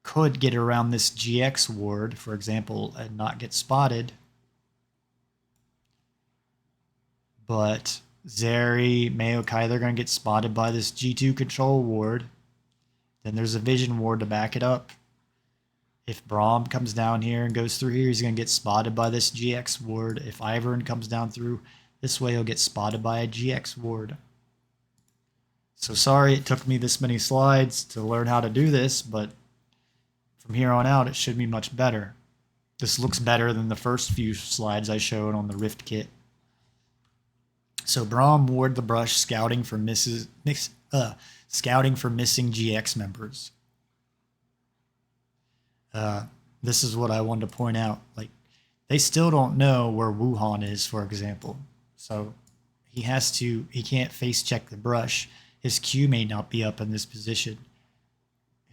could get around this GX ward, for example, and not get spotted, but Zeri, Maokai, they're going to get spotted by this G2 control ward. Then there's a vision ward to back it up. If Braum comes down here and goes through here, he's going to get spotted by this GX ward. If Ivern comes down through this way, he'll get spotted by a GX ward. So sorry it took me this many slides to learn how to do this, but from here on out, it should be much better. This looks better than the first few slides I showed on the Rift kit. So Braum ward the brush, scouting for missing GX members. This is what I wanted to point out. Like, they still don't know where Wuhan is, for example. So he can't face check the brush. His Q may not be up in this position.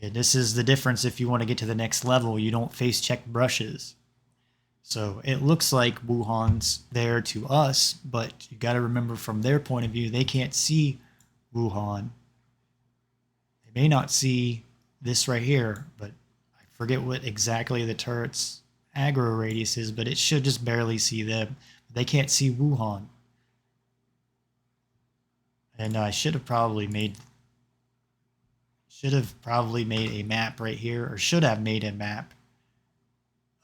And this is the difference. If you want to get to the next level, you don't face check brushes. So it looks like Wuhan's there to us, but you got to remember from their point of view, they can't see Wuhan. They may not see this right here, but I forget what exactly the turret's aggro radius is, but it should just barely see them. They can't see Wuhan. And I should have probably made a map right here, or should have made a map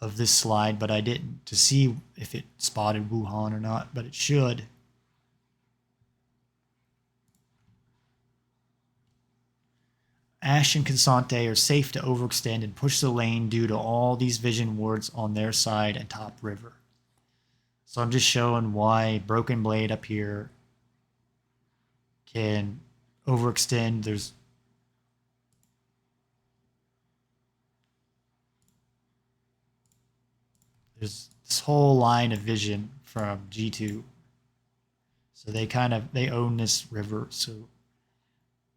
of this slide, but I didn't, to see if it spotted Wuhan or not, but it should. Ashe and Consante are safe to overextend and push the lane due to all these vision wards on their side and top river. So I'm just showing why Broken Blade up here can overextend. There's this whole line of vision from G2. So they own this river. So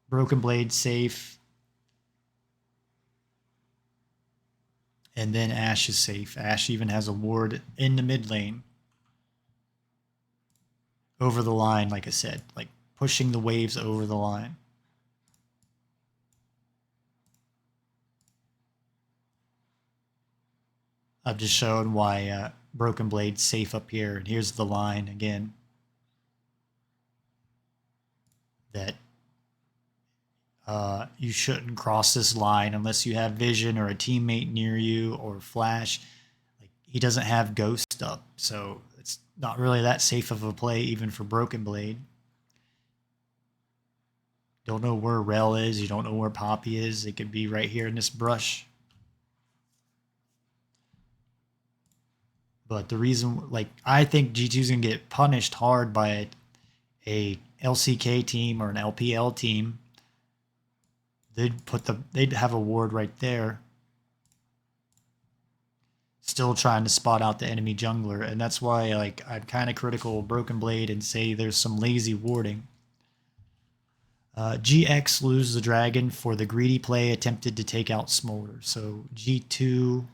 Broken Blade safe. And then Ashe is safe. Ashe even has a ward in the mid lane. Over the line, like I said. Like pushing the waves over the line. I've just shown why Broken Blade's safe up here. And here's the line again. That you shouldn't cross this line unless you have vision or a teammate near you or flash. Like, he doesn't have ghost up, so it's not really that safe of a play even for Broken Blade. Don't know where Rel is. You don't know where Poppy is. It could be right here in this brush. But the reason, like, I think G2's going to get punished hard by a LCK team or an LPL team. They'd have a ward right there. Still trying to spot out the enemy jungler. And that's why, like, I'm kind of critical of Broken Blade and say there's some lazy warding. GX lose the dragon for the greedy play attempted to take out Smolder. So G2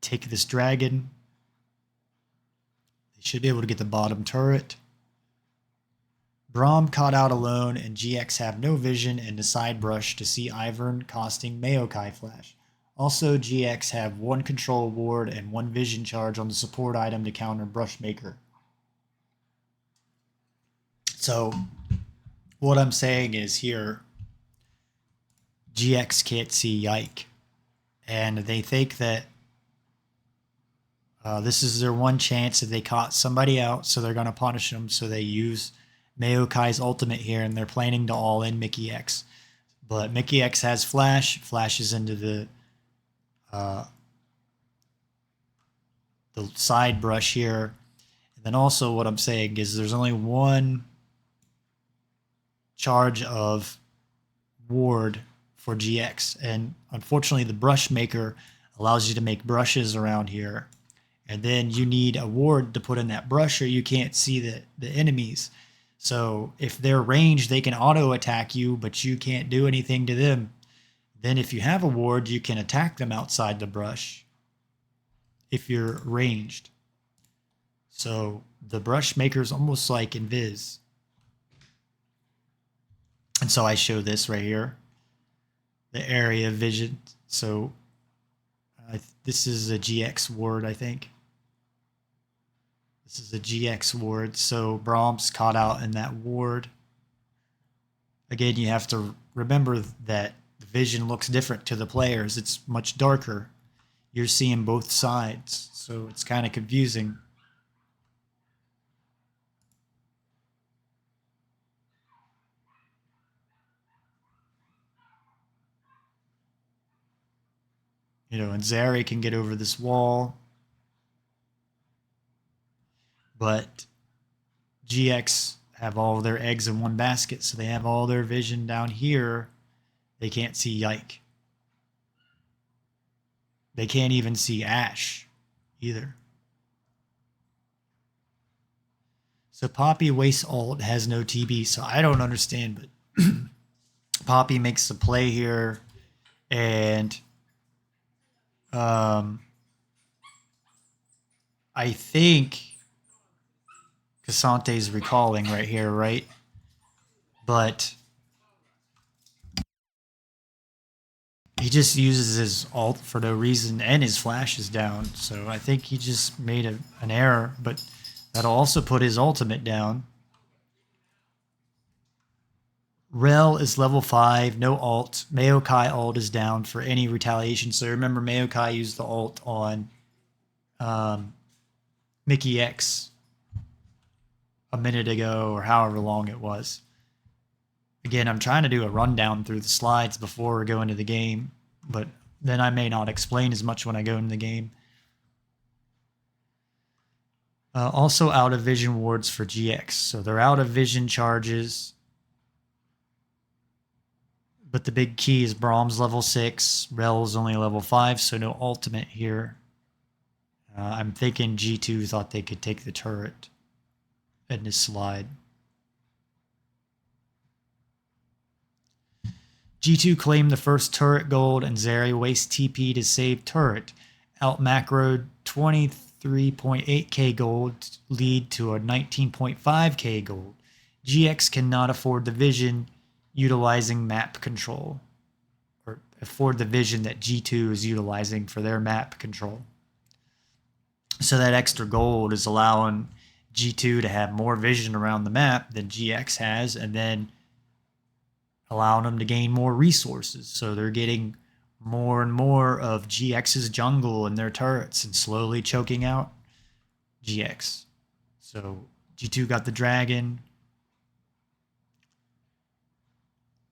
take this dragon. They should be able to get the bottom turret. Braum caught out alone, and GX have no vision and the side brush to see Ivern costing Maokai flash. Also, GX have one control ward and one vision charge on the support item to counter Brushmaker. So, what I'm saying is here, GX can't see Yike, and they think that this is their one chance that they caught somebody out, so they're going to punish them, so they use Maokai's ultimate here, and they're planning to all in Mickey X. But Mickey X has flash, flashes into the side brush here. And then also what I'm saying is there's only one charge of ward for GX, and unfortunately the brush maker allows you to make brushes around here, and then you need a ward to put in that brush or you can't see the enemies. So if they're ranged, they can auto attack you, but you can't do anything to them. Then if you have a ward, you can attack them outside the brush if you're ranged. So the brush maker is almost like invis. And so I show this right here, the area vision. So this is a GX ward, I think. This is a GX ward. So Brahms caught out in that ward. Again, you have to remember that the vision looks different to the players. It's much darker. You're seeing both sides, so it's kind of confusing. You know, and Zeri can get over this wall, but GX have all their eggs in one basket, so they have all their vision down here. They can't see Yike. They can't even see Ash either. So Poppy wastes ult, has no TB, so I don't understand, but Poppy makes the play here, and I think Casante's recalling right here, right? But he just uses his ult for no reason, and his flash is down. So I think he just made an error, but that'll also put his ultimate down. Rel is level 5, no ult. Maokai ult is down for any retaliation. So remember, Maokai used the ult on Mickey X a minute ago, or however long it was. Again, I'm trying to do a rundown through the slides before we go into the game, but then I may not explain as much when I go into the game. Also out of vision wards for GX. So they're out of vision charges. But the big key is Brahms level 6. Rel is only level 5, so no ultimate here. I'm thinking G2 thought they could take the turret in this slide. G2 claimed the first turret gold, and Zeri wastes TP to save turret. Out macroed 23.8k gold, lead to a 19.5k gold. GX cannot afford the vision utilizing map control, or afford the vision that G2 is utilizing for their map control. So that extra gold is allowing G2 to have more vision around the map than GX has, and then allowing them to gain more resources. So they're getting more and more of GX's jungle and their turrets and slowly choking out GX. So G2 got the dragon.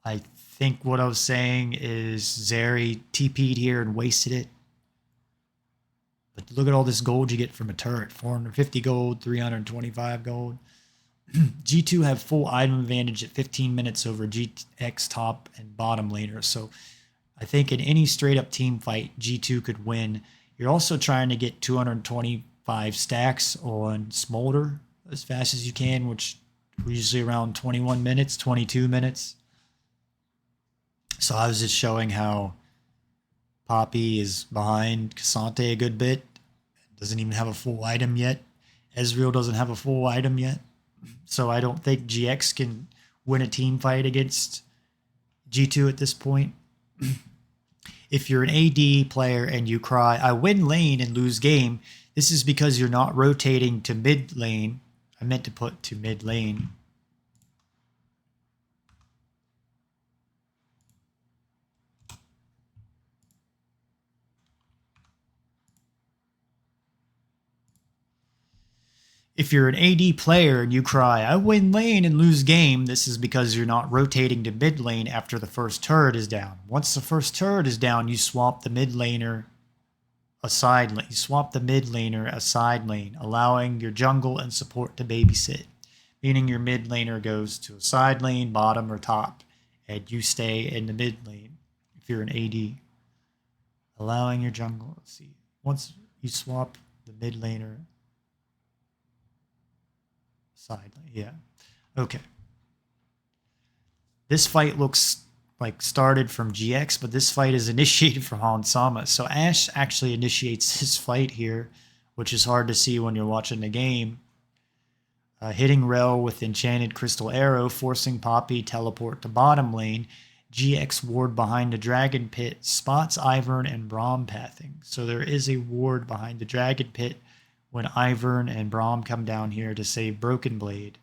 I think what I was saying is Zeri TP'd here and wasted it. But look at all this gold you get from a turret. 450 gold, 325 gold. G2 have full item advantage at 15 minutes over GX top and bottom laner. So I think in any straight up team fight, G2 could win. You're also trying to get 225 stacks on Smolder as fast as you can, which usually around 21 minutes, 22 minutes. So I was just showing how Poppy is behind Cassante a good bit. Doesn't even have a full item yet. Ezreal doesn't have a full item yet. So I don't think GX can win a team fight against G2 at this point. If you're an AD player and you cry, I win lane and lose game, this is because you're not rotating to mid lane. I meant to put to mid lane. If you're an AD player and you cry, I win lane and lose game, this is because you're not rotating to mid lane after the first turret is down. Once the first turret is down, you swap the mid laner a side lane. You swap the mid laner a side lane, allowing your jungle and support to babysit, meaning your mid laner goes to a side lane, bottom or top, and you stay in the mid lane if you're an AD. Allowing your jungle, let's see, once you swap the mid laner side lane. Yeah. Okay. This fight looks like started from GX, but this fight is initiated from Hansama. So Ash actually initiates his fight here, which is hard to see when you're watching the game. Hitting Rel with Enchanted Crystal Arrow, forcing Poppy teleport to bottom lane. GX ward behind the Dragon Pit spots Ivern and Braum pathing. So there is a ward behind the Dragon Pit when Ivern and Braum come down here to save Broken Blade.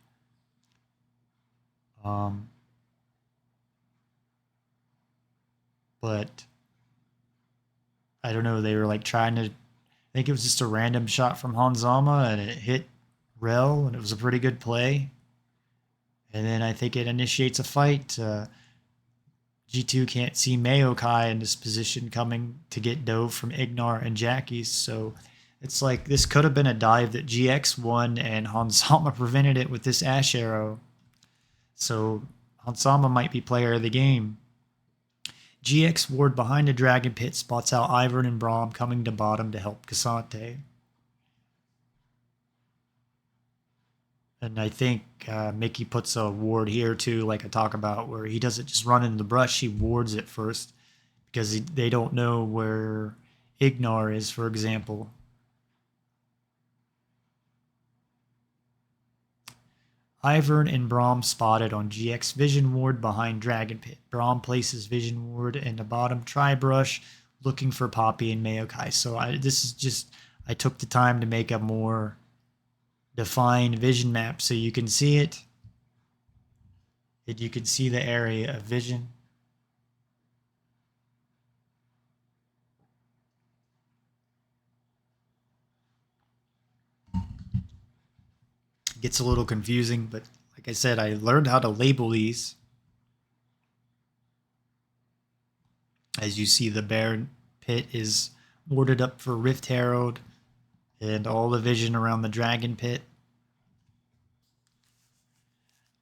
But I don't know, they were like trying to, I think it was just a random shot from Hanzama and it hit Rel and it was a pretty good play. And then I think it initiates a fight. G2 can't see Maokai in this position coming to get dove from Ignar and Jackie's. So it's like this could have been a dive that GX won and Hansama prevented it with this Ash Arrow. So Hansama might be player of the game. GX ward behind the Dragon Pit spots out Ivern and Braum coming to bottom to help Cassante. And I think Mickey puts a ward here too, like I talk about, where he doesn't just run in the brush, he wards it first because they don't know where Ignar is, for example. Ivern and Braum spotted on GX Vision Ward behind Dragon Pit. Braum places Vision Ward in the bottom tri-brush, looking for Poppy and Maokai. So this is just, I took the time to make a more defined vision map so you can see it. And you can see the area of vision. It gets a little confusing, but like I said, I learned how to label these. As you see, the Baron Pit is warded up for Rift Herald and all the vision around the Dragon Pit.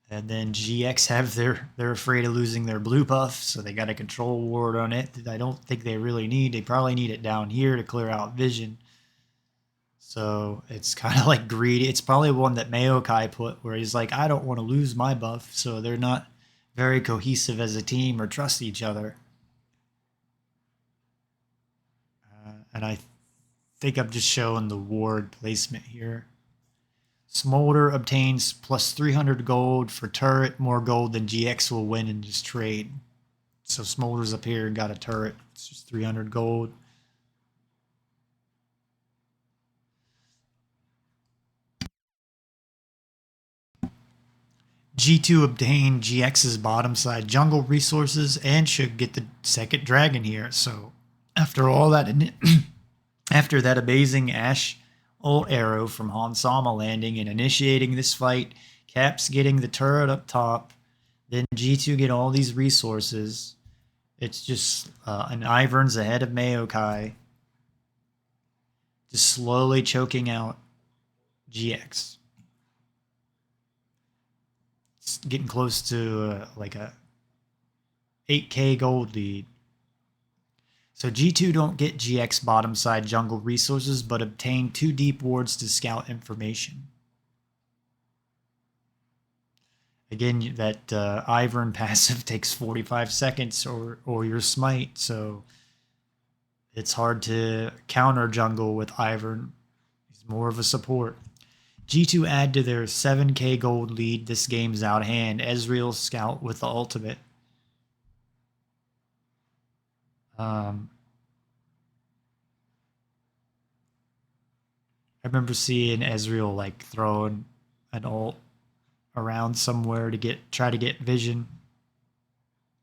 And then GX have they're afraid of losing their blue buff, so they got a control ward on it that I don't think they really need. They probably need it down here to clear out vision. So it's kind of like greedy. It's probably one that Maokai put where he's like, I don't want to lose my buff. So they're not very cohesive as a team or trust each other. And I think I'm just showing the ward placement here. Smolder obtains plus 300 gold for turret, more gold than GX will win in this trade. So Smolder's up here and got a turret. It's just 300 gold. G2 obtained GX's bottom side jungle resources and should get the second dragon here. So after all that, after that amazing Ash ult arrow from Hansama landing and initiating this fight, Caps getting the turret up top, then G2 get all these resources. It's just an Ivern's ahead of Maokai, just slowly choking out GX. It's getting close to like a 8k gold lead. So G2 don't get GX bottom side jungle resources, but obtain 2 deep wards to scout information. Again, that Ivern passive takes 45 seconds or your smite, so it's hard to counter jungle with Ivern. He's more of a support. G2 add to their 7k gold lead. This game's out of hand. Ezreal scout with the ultimate. I remember seeing Ezreal like throwing an ult around somewhere to try to get vision,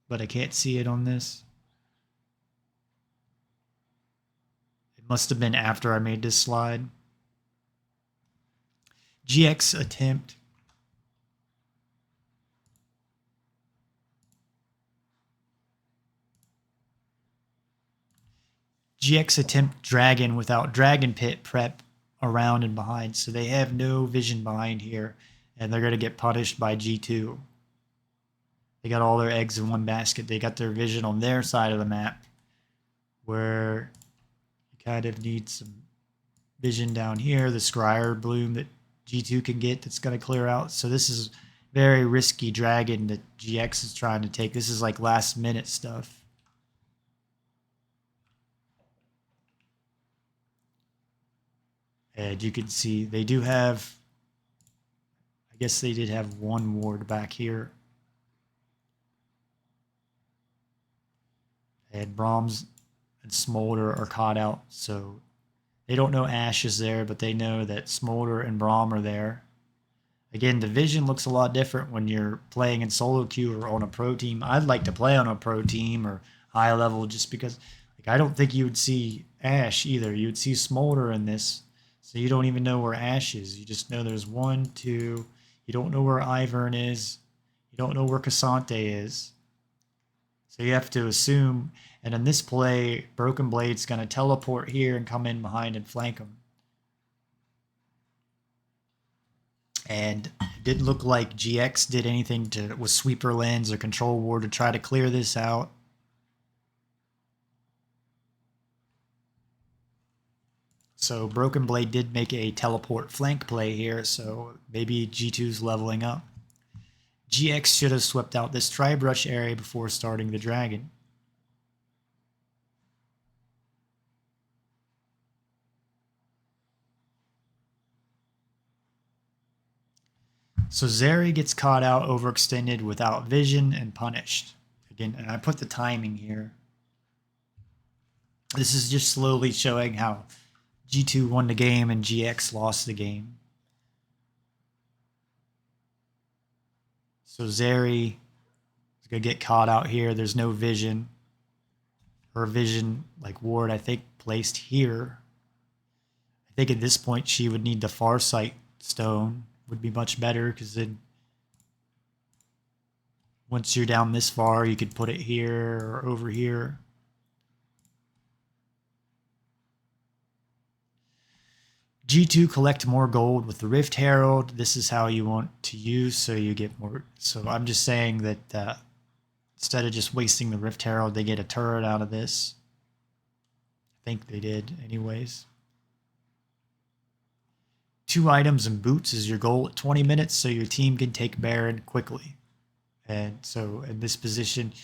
but I can't see it on this. It must have been after I made this slide. GX attempt. GX attempt dragon without dragon pit prep around and behind, so they have no vision behind here, and they're going to get punished by G2. They got all their eggs in one basket. They got their vision on their side of the map, where you kind of need some vision down here. The Scryer bloom that G2 can get that's going to clear out. So this is very risky dragon that GX is trying to take. This is like last minute stuff. And you can see they do have, I guess they did have one ward back here. And Brahms and Smolder are caught out, so they don't know Ashe is there, but they know that Smolder and Braum are there. Again, the vision looks a lot different when you're playing in solo queue or on a pro team. I'd like to play on a pro team or high level just because like I don't think you would see Ashe either. You would see Smolder in this, so you don't even know where Ashe is. You just know there's 1, 2. You don't know where Ivern is. You don't know where Cassante is. So you have to assume, and in this play, Broken Blade's going to teleport here and come in behind and flank him. And it didn't look like GX did anything with Sweeper Lens or Control Ward to try to clear this out. So Broken Blade did make a teleport flank play here, so maybe G2's leveling up. GX should have swept out this Tri-Brush area before starting the dragon. So Zeri gets caught out, overextended without vision, and punished. Again, and I put the timing here. This is just slowly showing how G2 won the game and GX lost the game. So Zeri is going to get caught out here. There's no vision. Her vision, like ward, I think, placed here. I think at this point she would need the Farsight stone. Would be much better because then once you're down this far, you could put it here or over here. G2 collect more gold with the Rift Herald. This is how you want to use, so you get more. So I'm just saying that instead of just wasting the Rift Herald, they get a turret out of this. I think they did anyways. 2 items and boots is your goal at 20 minutes, so your team can take Baron quickly. And so in this position,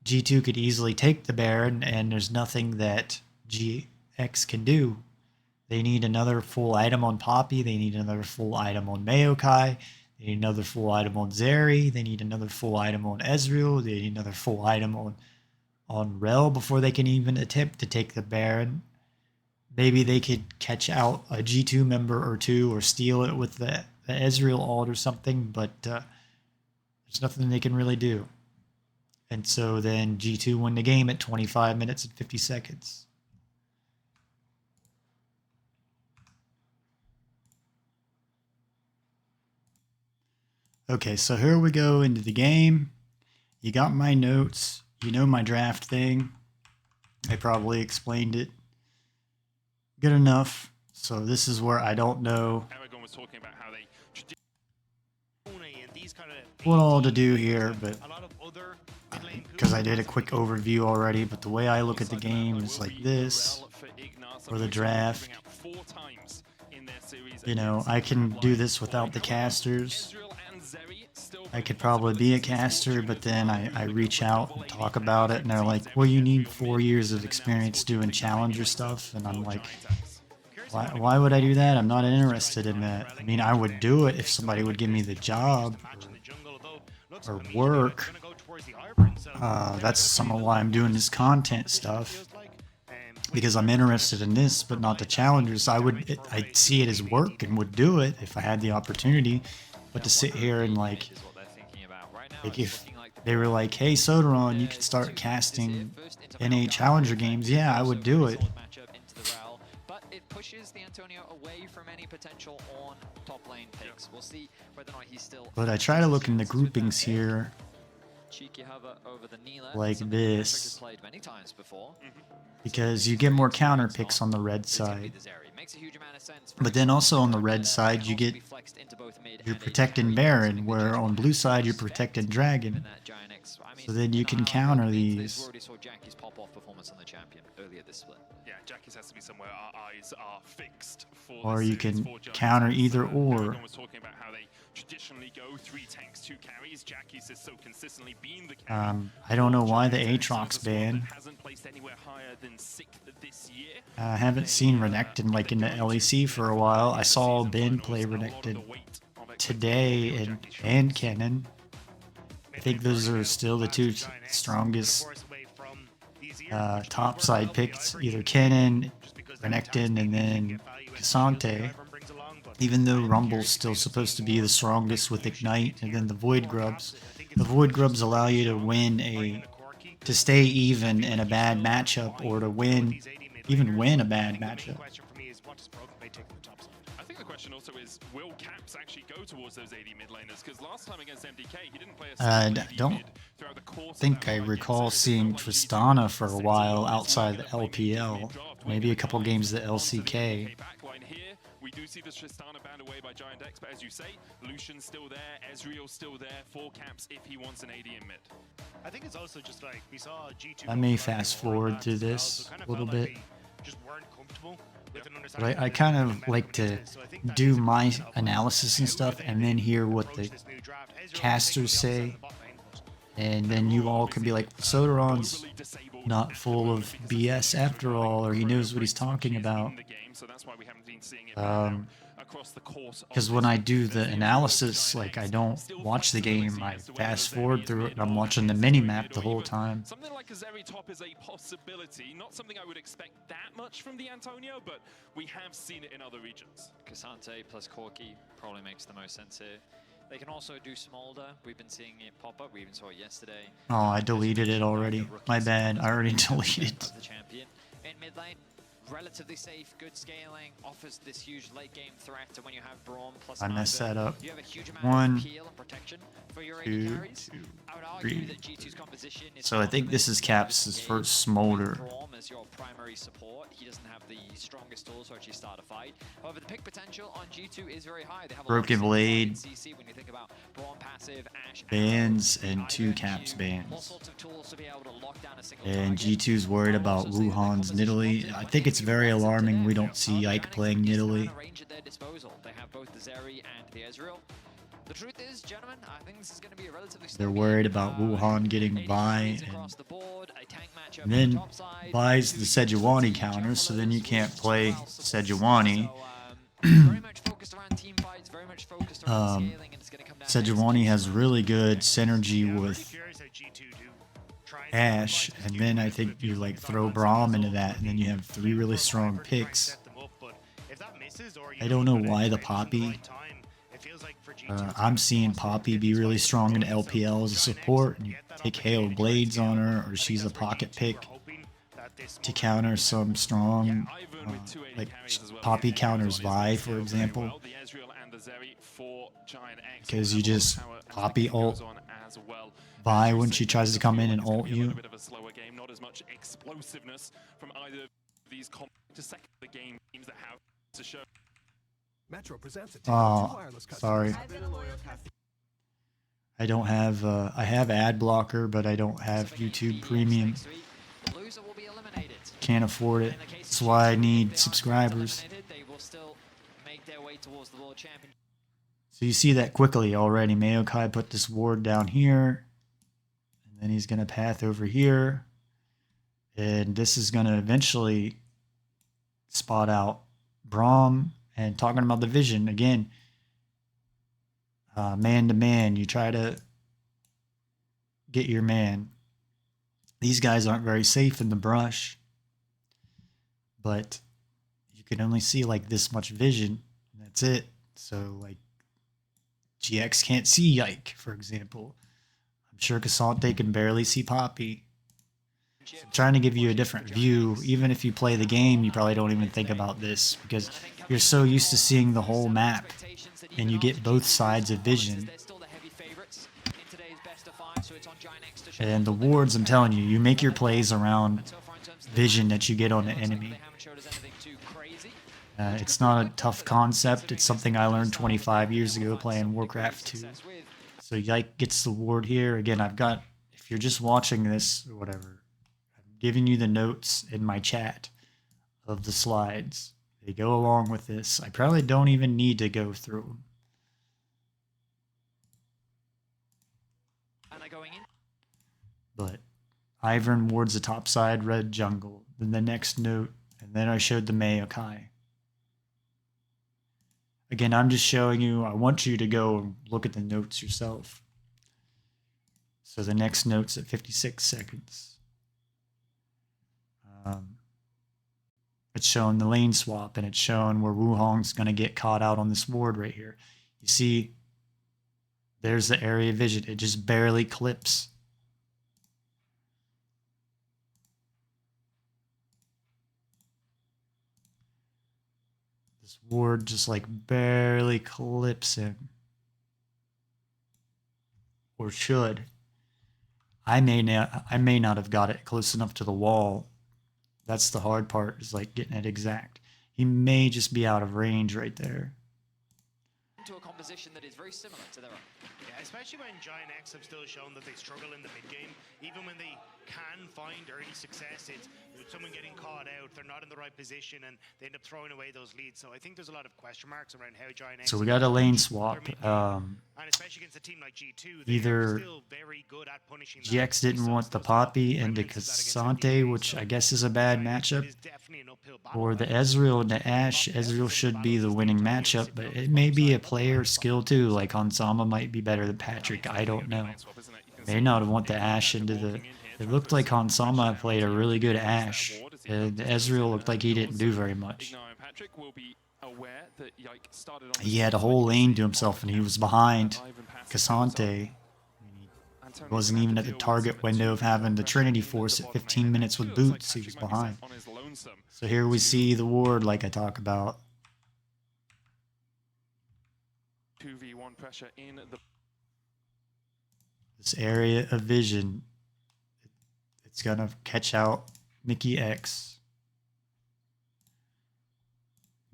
G2 could easily take the Baron, and there's nothing that GX can do. They need another full item on Poppy. They need another full item on Maokai. They need another full item on Zeri. They need another full item on Ezreal. They need another full item on Rel before they can even attempt to take the Baron. Maybe they could catch out a G2 member or two or steal it with the Ezreal ult or something, but there's nothing they can really do. And so then G2 won the game at 25 minutes and 50 seconds. Okay, so here we go into the game. You got my notes. You know my draft thing. I probably explained it good enough. So this is where I don't know what all to do here, but because I did a quick overview already, but the way I look at the game is like this, or the draft. You know, I can do this without the casters. I could probably be a caster, but then I reach out and talk about it, and they're like, well, you need 4 years of experience doing challenger stuff, and I'm like, why would I do that? I'm not interested in that. I mean, I would do it if somebody would give me the job or work. That's some of why I'm doing this content stuff, because I'm interested in this, but not the challengers. I'd see it as work and would do it if I had the opportunity, but to sit here and like if they were like, hey, Sodaron, you can start casting NA Challenger games, yeah, I would do it. But it pushes the Antonio away from any potential on top lane picks. We'll see whether or not he's still. But I try to look in the groupings here like this, because you get more counter picks on the red side. But then also on the red side, you're protecting Baron, where on blue side you're protecting Dragon. So then you can counter these. Or you can counter either or. traditionally go 3 tanks, 2 carries. Jackie's has so consistently been the carry. I don't know why the Giant Aatrox Service one banned. that hasn't placed anywhere higher than 6th this year. I haven't seen Renekton like in the LEC for a while. I saw Ben play Renekton today and Kennen. I think those are still the two strongest topside picks, either Kennen, Renekton, and then Cassante. Even though Rumble's still supposed to be the strongest with Ignite, and then the Void Grubs. The Void Grubs allow you to win to stay even in a bad matchup, or to even win a bad matchup. I think the question also is, will Caps actually go towards those AD mid laners? Because last time against MDK, he didn't play a single AD don't mid throughout the course think I recall seeing Tristana for a while outside the LPL. Maybe a couple games of the LCK. We do see the Tristana banned away by Giant X, but as you say, Lucian's still there, Ezreal's still there for Caps if he wants an AD in mid. I think it's also just like we saw G2. I may fast forward through this a little bit. Just weren't comfortable with an But I kind of like to do my analysis and stuff and then hear what the casters say. And then you all can be like, Sodaron's not full of BS after all, or he knows what he's talking about. Because when I do the analysis, like, I don't watch the game, I fast forward through it, and I'm watching the mini-map the whole time. Something like a Zeri top is a possibility, not something I would expect that much from the Antonio, but we have seen it in other regions. Cassante plus Corki probably makes the most sense here. They can also do Smolder. We've been seeing it pop up. We even saw it yesterday. Oh, I deleted it already. My bad. I already deleted. The champion in mid lane, relatively safe, good scaling, offers this huge late game threat. And when you have Braum plus I messed that up. you have a huge amount One, of heal and protection for your AD carries. I would argue three. that G2's composition is So I think this is Caps' first Smolder. Braum as your primary support. He doesn't have the strongest tools to actually start a fight. However, the pick potential on G2 is very high. They have a Broken lot of Blade, CC when you think about Braum passive, Ashe, bans, and Arrow, 2 Caps all bans. sorts of tools to be able to lock down a single And target. G2's worried about Wuhan's Nidalee. I think it's very alarming we don't see Ike playing Nidalee. They have both the Zeri and the Ezreal. The truth is, gentlemen, I think this is going to be a relatively slow They're game. worried about Wuhan getting AD Vi, carries and across the board, a tank matchup then on the top side, Vi's two the super Sejuani team counter, so then jugglers you can't with play well support. Sejuani. So, very much focused around team fights, very much focused around scaling, and it's going to come down to Sejuani has execution. really good synergy with Ashe, and then I think you like throw Braum into that, and then you have 3 really strong picks. I don't know why the Poppy. I'm seeing Poppy be really strong in LPL as a support, and you take Hail Blades on her, or she's a pocket pick to counter some strong, like Poppy counters Vi, for example. Because you just Poppy ult Vi when she tries to come in and ult you. Not as much explosiveness from either of these to second the game teams that have to show. Metro presents a Oh, wireless sorry. I don't have, I have ad blocker, but I don't have YouTube Premium. The loser will be eliminated. Can't afford it. That's why I need subscribers. They will still make their way towards the world championship. So you see that quickly already. Maokai put this ward down here. And then he's going to path over here. And this is going to eventually spot out Braum. And talking about the vision, again, man to man, you try to get your man. These guys aren't very safe in the brush. But you can only see like this much vision. And that's it. So like GX can't see Yike, for example. I'm sure Cassante can barely see Poppy. So I'm trying to give you a different view. Even if you play the game, you probably don't even think about this because you're so used to seeing the whole map and you get both sides of vision. And the wards, I'm telling you, you make your plays around vision that you get on the enemy. It's not a tough concept. It's something I learned 25 years ago playing Warcraft 2. So Yike gets the ward here. Again, I've got, if you're just watching this or whatever, I'm giving you the notes in my chat of the slides. They go along with this. I probably don't even need to go through them. going in. But Ivern wards the top side red jungle. Then the next note, and then I showed the Maokai. Again, I'm just showing you. I want you to go and look at the notes yourself. So the next note's at 56 seconds. It's showing the lane swap, and it's showing where Wuhong's going to get caught out on this ward right here. You see, there's the area of vision. It just barely clips. This ward just like barely clips him. Or should. I may not have got it close enough to the wall. That's the hard part, is like getting it exact. He may just be out of range right there. To a composition that is very similar to their own. Yeah, especially when Giant X have still shown that they struggle in the mid game. Even when they can find early success, it's someone getting caught out, they're not in the right position, and they end up throwing away those leads. So I think there's a lot of question marks around how Giant X. So we got a lane swap. And especially against a team like G2, Either still very good at punishing GX didn't want the Poppy into Cassante, which I guess is a bad matchup, or the Ezreal and the Ashe. Ezreal should be the winning matchup, but it may be a player skill too, like Hansama might be better than Patrick, I don't know. May not want the Ashe into the... It looked like Hansama played a really good Ashe, and Ezreal looked like he didn't do very much. He had a whole lane to himself, and he was behind Cassante. He wasn't even at the target window of having the Trinity Force at 15 minutes with boots. He was behind. So here we see the ward like I talk about. 2v1 pressure in the... This area of vision, it's gonna catch out Mickey X.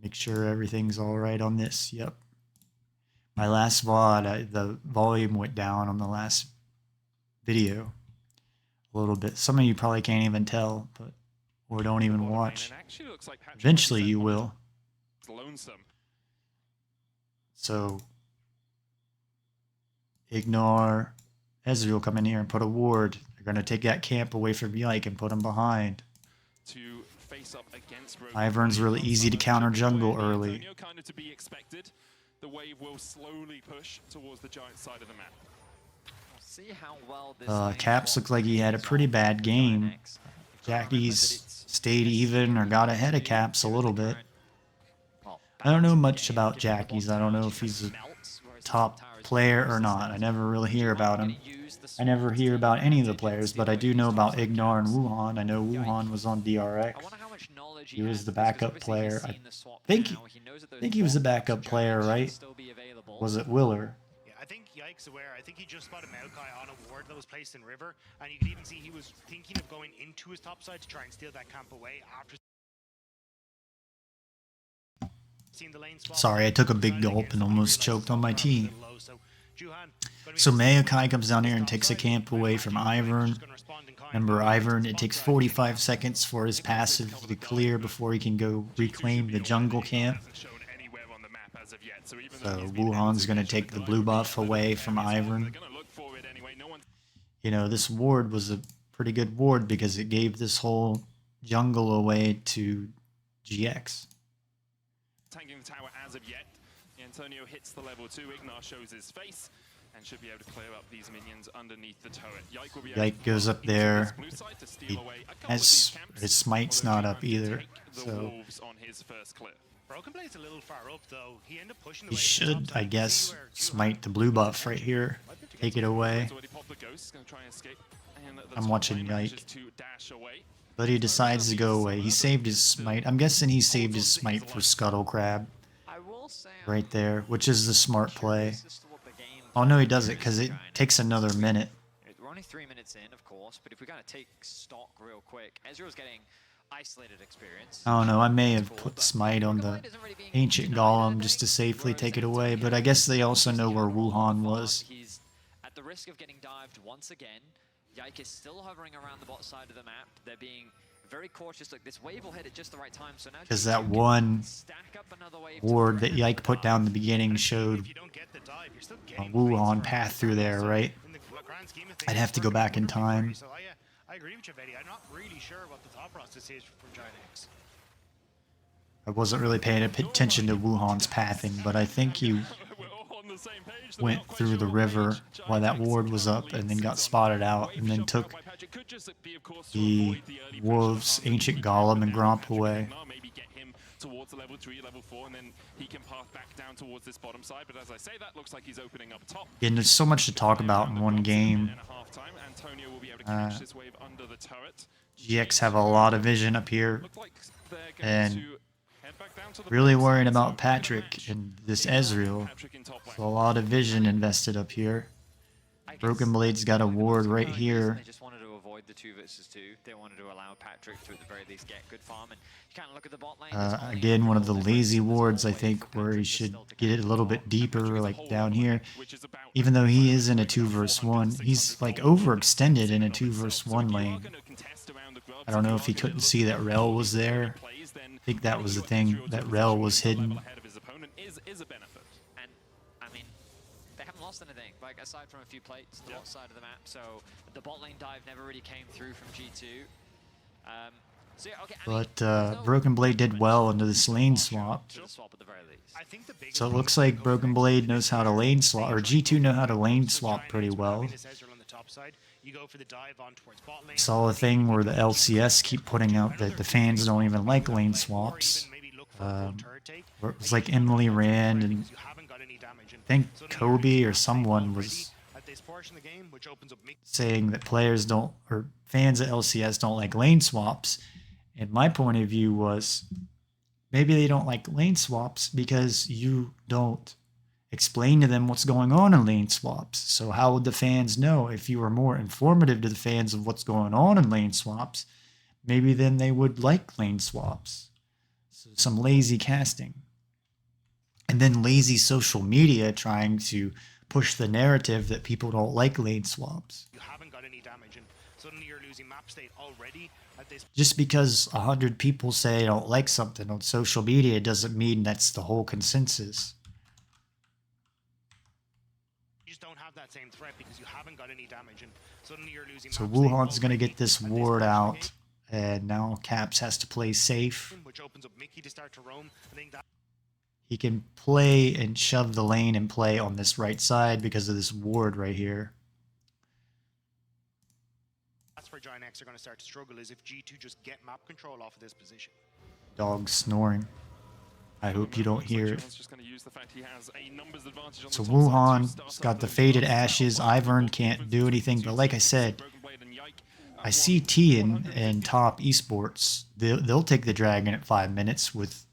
Make sure everything's all right on this. Yep. My last VOD, the volume went down on the last video a little bit. Some of you probably can't even tell, but or don't even watch. Eventually you will. So ignore Ezreal come in here and put a ward. They're going to take that camp away from Yike and put him behind. Ivern's really easy to counter jungle early. The wave will slowly push towards the Giant side of the map. See how well this Caps looked like he had a pretty bad game. Jackie's stayed even or got ahead of Caps a little bit. I don't know much about Jackie's. I don't know if he's a top player or not. I never really hear about him. I never hear about any of the players, but I do know about Ignar and Wuhan. I know Wuhan was on DRX. He was the backup player. I think he was the backup player, right? Was it Willer? Yeah, I think Yike's aware. I think he just spotted Maokai on a ward that was placed in River, and you could even see he was thinking of going into his top side to try and steal that camp away after seeing the lane swap. Sorry, I took a big gulp and almost choked on my tea. So Maokai comes down here and takes a camp away from Ivern. Remember, Ivern, it takes 45 seconds for his passive to clear before he can go reclaim the jungle camp. So Wuhan's going to take the blue buff away from Ivern. You know, this ward was a pretty good ward because it gave this whole jungle away to GX. Tanking the tower as of yet. Antonio hits the level 2. Ignar shows his face and should be able to clear up these minions underneath the turret. Yike goes up there. His smite's not up either. So Broken Blade's a little far up though. He ended up pushing the he should, I guess, smite the blue buff right here. Take it away. I'm watching Yike. But he decides to go away. He saved his smite. I'm guessing he saved his smite for Scuttle Crab. Right there, which is the smart play. Oh no, he does it because it takes another minute. We're only 3 minutes in, of course, but if we kind of take stock real quick, Ezreal's getting isolated experience. I don't know, I may have put smite on the ancient golem just to safely take it away, but I guess they also know where Wuhan was. He's at the risk of getting dived once again. Yike is still hovering around the bot side of the map. They're being very cautious. Look, this wave will hit at just the right time. So now because that one ward that Yike put down in the beginning showed Wuhan path through there, right? grand scheme of I'd things, have to go working back in wonderfully for time. you. So I agree with you, Betty. I'm not really sure what the thought process is from Giant X. I wasn't really paying attention to Wuhan's pathing, but I think he We're all on the same page. We're went not quite through sure the what river page while that Giant X ward was up currently and then got sits on. spotted out Wave and then shoved took out by Patrick could just be, of course, to the avoid the early pressure Wolves' underneath ancient the cap, golem but and now Gromp Patrick away. Ignar maybe get him towards the level 3, level 4, and then he can path back down towards this bottom side. But as I say, that looks like he's opening up top. Again, there's so much to talk about in one game. And a half time. Antonio will be able to catch this wave under the turret. GX have a lot of vision up here, Look like they're going and to head back down to the really bottom worried side, so about good Patrick match. and this Ignar and Ezreal. Patrick in top lane. So a lot of vision invested up here. I guess Broken Blade's got a the most ward right compelling here. reason They just wanted to avoid the 2 versus 2. They wanted to allow Patrick to at the very least get good farm. And you kind of look at the bot lane. there's only Again, one of the Ezreal, lazy there's wards, I always think, for where he Patrick to should still to get it a little capture bit deeper, Patrick is a like whole down lot of here. money, which is about Even though he is in a about 2 versus 400 1, to he's 600 like gold. overextended in a It's 2 in and of versus itself. So 1 if you are lane. gonna contest around the grubs, I don't if know you if he are gonna couldn't look see for that Rel was early there. plays, then I think that getting was the your thing, Ezreal to that a Rel position was where he's a hidden. level ahead of his opponent is a benefit. And, I mean, they haven't lost anything, like, aside from a few plates to the bot side of the map. So the bot lane dive never really came through from G2. So yeah, okay, I mean, But there's no Broken Blade did well into this lane swap. to the swap at the very least. I think the biggest So it problem looks with like the Broken Codex Blade is knows how to they're lane swap, or trying to G2 know how to go lane for swap Giant pretty X with well. having this Ezreal on the top side. You go for the dive on towards bot lane. Saw a thing where the LCS keep putting out that the fans don't even like lane swaps. Where it was like Emily Rand and I think Kobe or someone was saying that players don't, or fans at LCS don't like lane swaps. And my point of view was maybe they don't like lane swaps because you don't explain to them what's going on in lane swaps. So how would the fans know? If you were more informative to the fans of what's going on in lane swaps, maybe then they would like lane swaps. So some lazy casting. And then lazy social media trying to push the narrative that people don't like lane swaps. You haven't got any damage, and suddenly you're losing map state already at this. Just because 100 people say they don't like something on social media doesn't mean that's the whole consensus. You just don't have that same threat because you haven't got any damage, and suddenly you're losing. So map state Wuhan's going to already get this at this ward portion of the out, and now Caps has to play safe. game, which opens up Mickey to start to roam. I think that. He can play and shove the lane and play on this right side because of this ward right here. That's where Giant X are going to start to struggle, is if G2 just get map control off of this position. Dog snoring. I hope you don't hear it. So Wuhan's got the faded ashes. Ivern can't do anything, but like I said, I see Tian and top esports. They'll take the dragon at 5 minutes with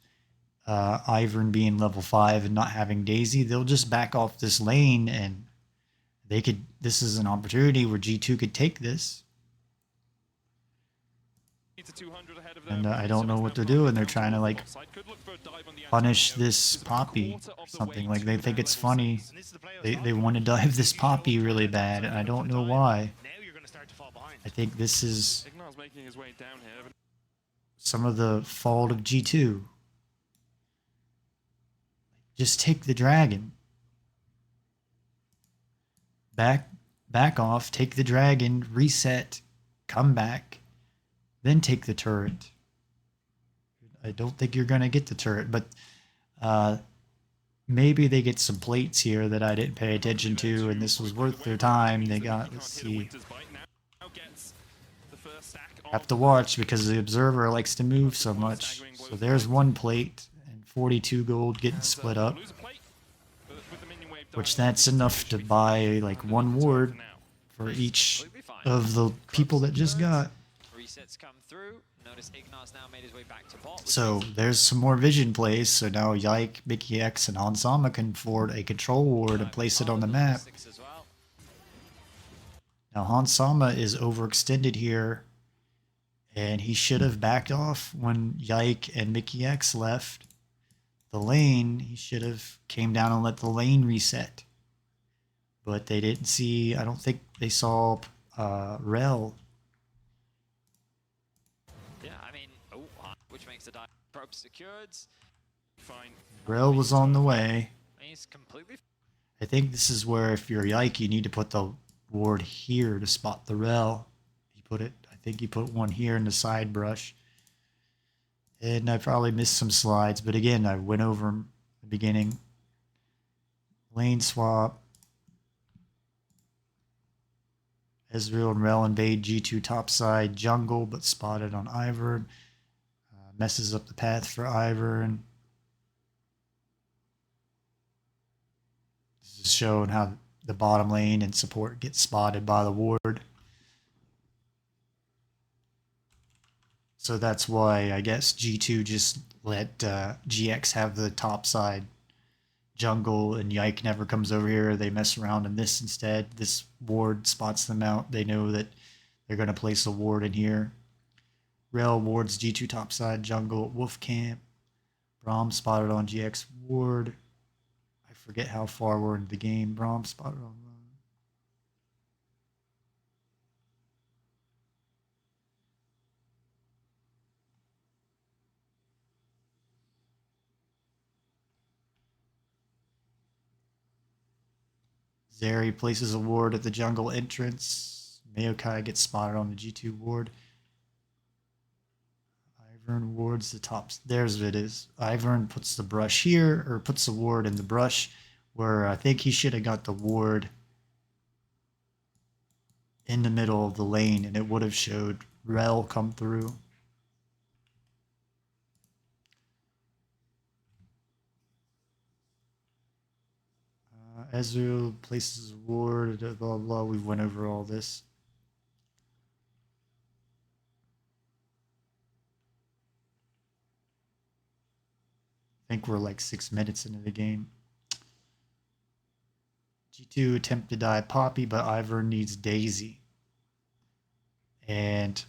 Ivern being level 5 and not having Daisy. They'll just back off this lane, and they could. This is an opportunity where G2 could take this. And I don't know what they're doing. They're trying to like punish this Poppy or something. Like they think it's funny. They want to dive this Poppy really bad, and I don't know why. Now you're going to start to fall behind. I think this is Ignar's making his way down here. some of the fault of G2. Just take the dragon. Back off, take the dragon, reset, come back, then take the turret. I don't think you're going to get the turret, but maybe they get some plates here that I didn't pay attention to, and this was worth their time. They got, let's see, have to watch because the observer likes to move so much. So there's one plate and 42 gold getting split up, which that's enough to buy like one ward for each of the people that just got. Resets come through. Notice Ignar's now made his way back to bot. So there's some more vision plays. So now Yike, Mickey X, and Hansama can afford a control ward and place it on the map. Now Hansama is overextended here, and he should have backed off when Yike and Mickey X left the lane. He should have came down and let the lane reset. But they didn't see, I don't think they saw Rel. Yeah, I mean, which makes the dive probe secured. Fine. Rel was on the way. He's completely. I think this is where if you're Yike, you need to put the ward here to spot the rel. He put it, I think he put one here in the side brush. And I probably missed some slides, but again, I went over them at the beginning. Lane swap. Ezreal and Rel invade G2 topside jungle, but spotted on Ivern. Messes up the path for Ivern. This is showing how the bottom lane and support gets spotted by the ward. So that's why I guess G2 just let GX have the topside jungle, and Yike never comes over here. They mess around in this instead. This ward spots them out. They know that they're going to place a ward in here. Rel wards G2 topside jungle at Wolf Camp. Braum spotted on GX ward. I forget how far we're into the game. Braum spotted on Zeri places a ward at the jungle entrance. Maokai gets spotted on the G2 ward. Ivern wards the top. There's what it is. Ivern puts the brush here, or puts the ward in the brush, where I think he should have got the ward in the middle of the lane, and it would have showed Rel come through. Ezreal places a ward, blah, blah, blah. We went over all this. I think we're like 6 minutes into the game. G2 attempt to die Poppy, but Ivern needs Daisy. And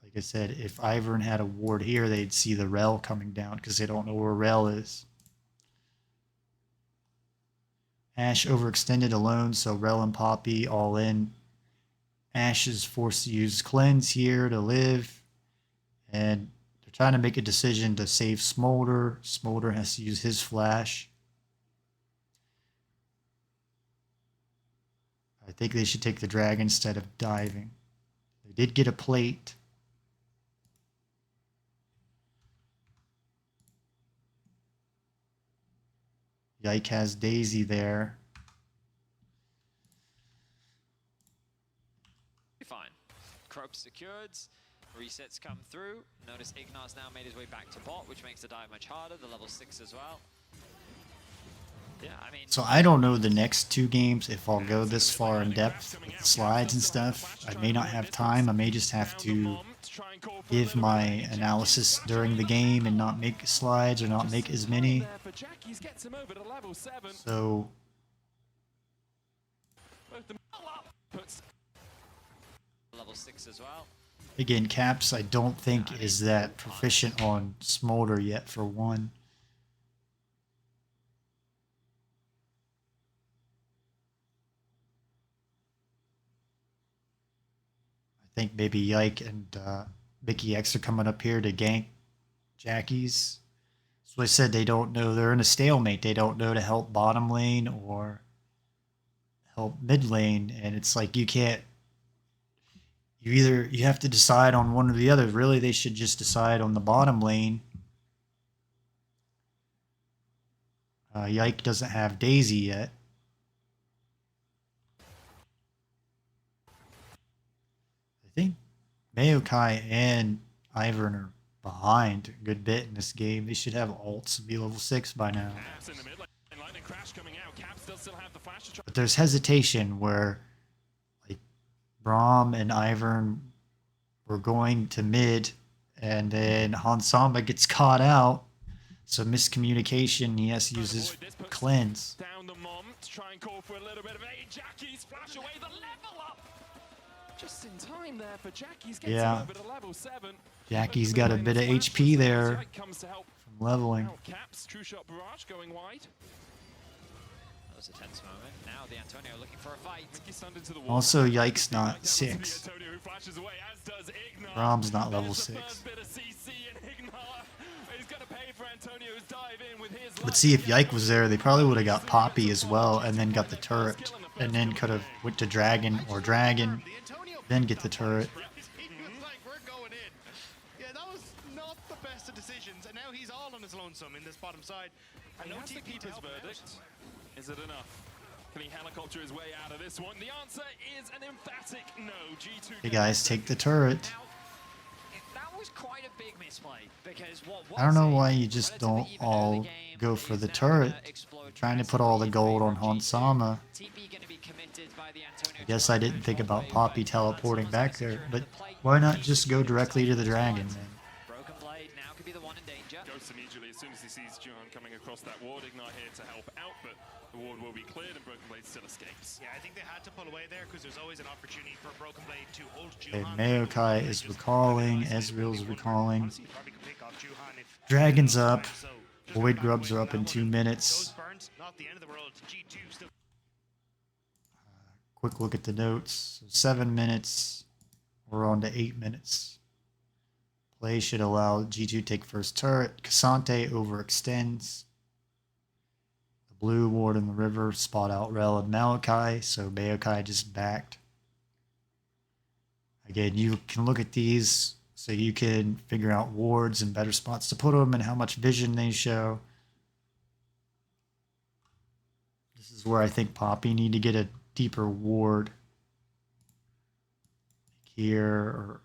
like I said, if Ivern had a ward here, they'd see the Rel coming down because they don't know where Rel is. Ashe overextended alone, so Rel and Poppy all in. Ashe is forced to use Cleanse here to live. And they're trying to make a decision to save Smolder. Smolder has to use his flash. I think they should take the dragon instead of diving. They did get a plate. Yike has Daisy there. Fine. Croak secured. Resets come through. Notice Ignar's now made his way back to bot, which makes the dive much harder. The level 6 as well. Yeah, I mean, So I don't know the next 2 games if I'll go this far in depth with the slides and stuff. I may not have time. I may just have to give my analysis during the game and not make slides or not make as many. So level 6 as well. again, Caps I don't think is that proficient on Smolder yet for one. I think maybe Yike and Mickey X are coming up here to gank Jackies. So I said they don't know. They're in a stalemate. They don't know to help bottom lane or help mid lane. And it's like you can't. You have to decide on one or the other. Really, they should just decide on the bottom lane. Yike doesn't have Daisy yet. I think Maokai and Ivern are behind a good bit in this game. They should have ults and be level 6 by now. But there's hesitation where like Braum and Ivern were going to mid, and then Hansama gets caught out. So miscommunication, he has to use his cleanse. Down the mom to try and call for a little bit of aid. Jackie's flash away the level up. Just in time there for Jackie's getting over to level 7. Jackie's got a bit of HP there from leveling. Caps, true shot barrage going wide. That was a tense moment. Now the Antonio looking for a fight. Also, Yike's not 6. Braum's not level 6. But see, if Yike was there, they probably would have got Poppy as well and then got the turret. and then could have went to Dragon or Dragon, then get the turret. He was like, we're going in. Yeah, that was not the best of decisions, and now he's all on his lonesome in this bottom side. And And no has the TP to keeper's help him out. verdict. Is it enough? Can he helicopter his way out of this one? The answer is an emphatic no. G2. You guys take the turret. Now, that was quite a big misplay because what I don't know was a why you just relatively don't even all early game go for is the now turret. gonna explode Trying to put all the drastically in gold favor on of G2. Hansama. TP gonna be committed by the Antonio I guess I didn't think about Poppy teleporting back there, but why not just go directly to the dragon then? Broken Blade now could be the one in danger. Ghosts immediately as soon as he sees Juhan coming across that ward. Ignite here to help out, but the ward will be cleared and Broken Blade still escapes. Yeah, I think they had to pull away there because there's always an opportunity for Broken Blade to hold Okay, Juhan. Maokai is recalling, Ezreal's recalling. Honestly, probably could pick off Juhan if Dragon's up. So, just Void back Grubs away are from up in that 2 one. minutes. Those burns, not the end of the world. G2 still. Quick look at the notes. 7 minutes. We're on to 8 minutes. Play should allow G2 to take first turret. Cassante overextends. The blue ward in the river. Spot out Rel and Maokai. So Maokai just backed. Again, you can look at these so you can figure out wards and better spots to put them and how much vision they show. This is where I think Poppy need to get a deeper ward. Here or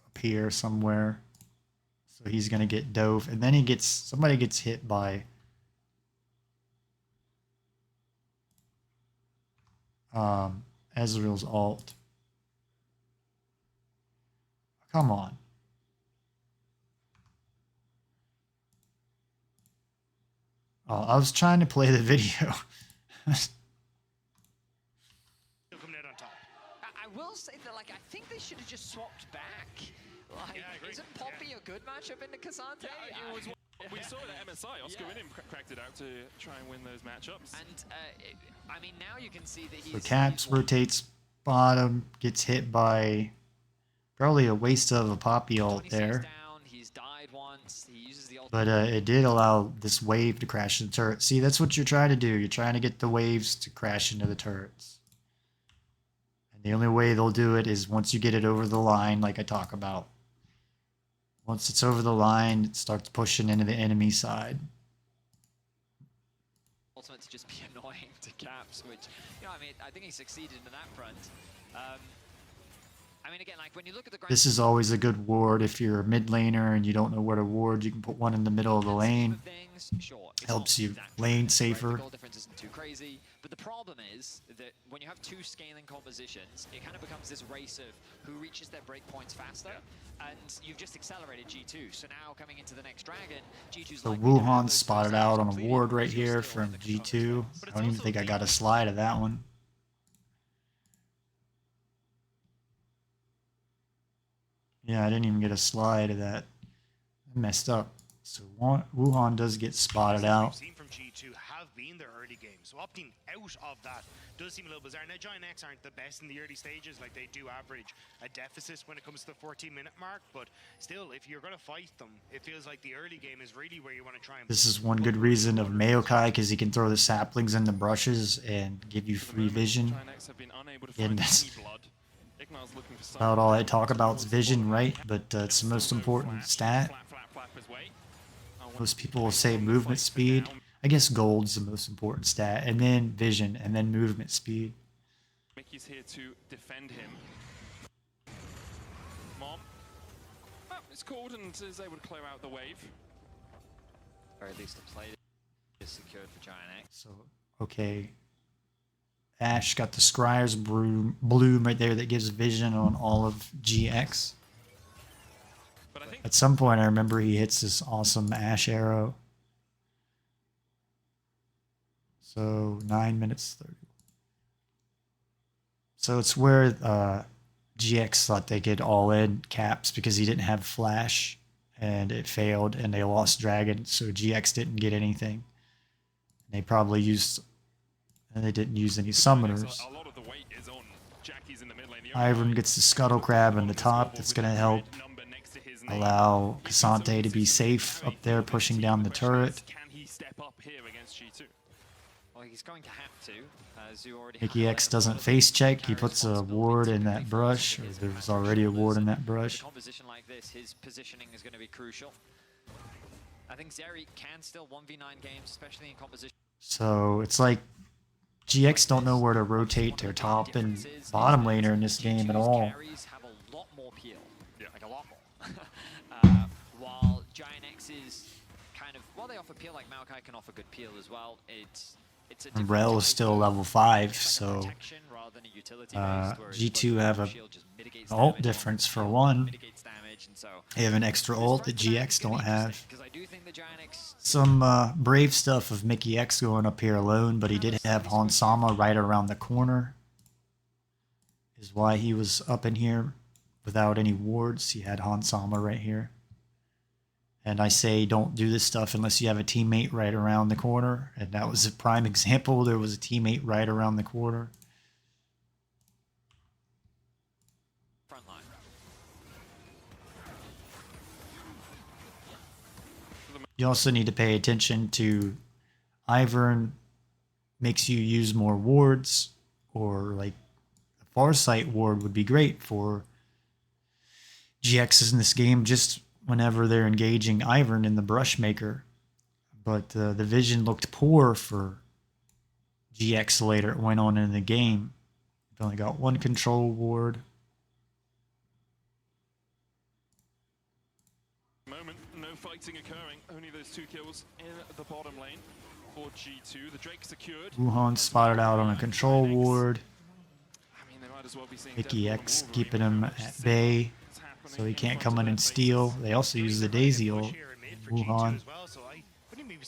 up here somewhere. So he's going to get dove. And then somebody gets hit by Ezreal's ult. Come on. Oh, I was trying to play the video. Still coming out on top. I will say that, like, I think they should have just swapped back. Like, Yeah, I agree. isn't Poppy a good matchup into Cassante? It was we saw it at MSI. Oscar William cracked it out to try and win those matchups. And, I mean, now you can see that he's... So Caps rotates bottom, gets hit by probably a waste of a Poppy ult there. Down, he's died once, he uses the ult. But it did allow this wave to crash into the turret. See, that's what you're trying to do. You're trying to get the waves to crash into the turrets. And the only way they'll do it is once you get it over the line, like I talk about. Once it's over the line, it starts pushing into the enemy side. Ultimate to just be annoying to Caps, which, you know, I mean, I think he succeeded in that front. I mean, again, like, when you look at the... This is always a good ward. If you're a mid laner and you don't know where to ward, you can put one in the middle of the lane. Helps you lane safer. The goal difference isn't too crazy, but the problem is that when you have two scaling compositions, it kind of becomes this race of who reaches their breakpoints faster, and you've just accelerated G2. So now coming into the next dragon, G2's So likely to have Wuhan those spotted first out on a completed, ward right but you're here still in from the control G2. space. I don't even think I got a slide of that one. Yeah, I didn't even get a slide of that. I messed up. So Wuhan does get spotted out. We've seen from G2 have been their early game, so opting out of that does seem a little bizarre. Now, Giant X aren't the best in the early stages, like they do average a deficit when it comes to the 14-minute mark, but still, if you're going to fight them, it feels like the early game is really where you want to try and... This is one good reason of Maokai, because he can throw the saplings in the brushes and give you free vision. Giant X have been unable to And find that's any blood. Ignar's looking for about all I talk about is vision, right? But it's the most important stat. Most people will say movement speed. I guess gold's the most important stat, and then vision, and then movement speed. Mickey's here to defend him. Mom. Oh, it's called and is able to clear out the wave. Or at least the play is secured for Giant X. So, okay. Ash got the Scryer's bloom right there that gives vision on all of GX. But I think At some point, I remember he hits this awesome Ash arrow. So 9 minutes 30. So it's where GX thought they could all in Caps because he didn't have flash and it failed and they lost Dragon. So GX didn't get anything. They probably used, and they didn't use any summoners. a lot of the weight is on Jackie's in the mid lane. Ivern gets the Scuttle Crab in the top. That's going to help allow Cassante to be safe up there pushing down the turret. Can he step up here against G2? Well, Well, he's going to have to, as you already Mickey X doesn't face check. He puts a ward in that brush, or there's already a ward in that brush. In a composition like this, his positioning is going to be crucial. I think Zeri can still 1v9 games, especially in composition. So it's like GX don't know where to rotate their top and bottom laner in this game at all. Carries have a lot more peel, like a lot more. While Giant X is kind of, while they offer peel, like Maokai can offer good peel as well. It's a And Rel is still level 5, so G2 have a ult difference for one. They have an extra ult that GX don't have. Some brave stuff of Mickey X going up here alone, but he did have Hansama right around the corner. Is why he was up in here without any wards. He had Hansama right here. And I say don't do this stuff unless you have a teammate right around the corner. And that was a prime example. There was a teammate right around the corner. Front line. You also need to pay attention to Ivern makes you use more wards, or like a Farsight ward would be great for GXs in this game, just whenever they're engaging Ivern in the Brushmaker. But the vision looked poor for GX later it went on in the game. They've only got one control ward. Moment, no fighting occurring, only those 2 kills in the bottom lane for G2. The Drake secured. Wuhan spotted out on a control ward. I mean, they might as well be seeing Mickey Deadpool X and keeping Wolverine. him at bay, so he can't come in and steal. They also use the Daisy ult. Wuhan.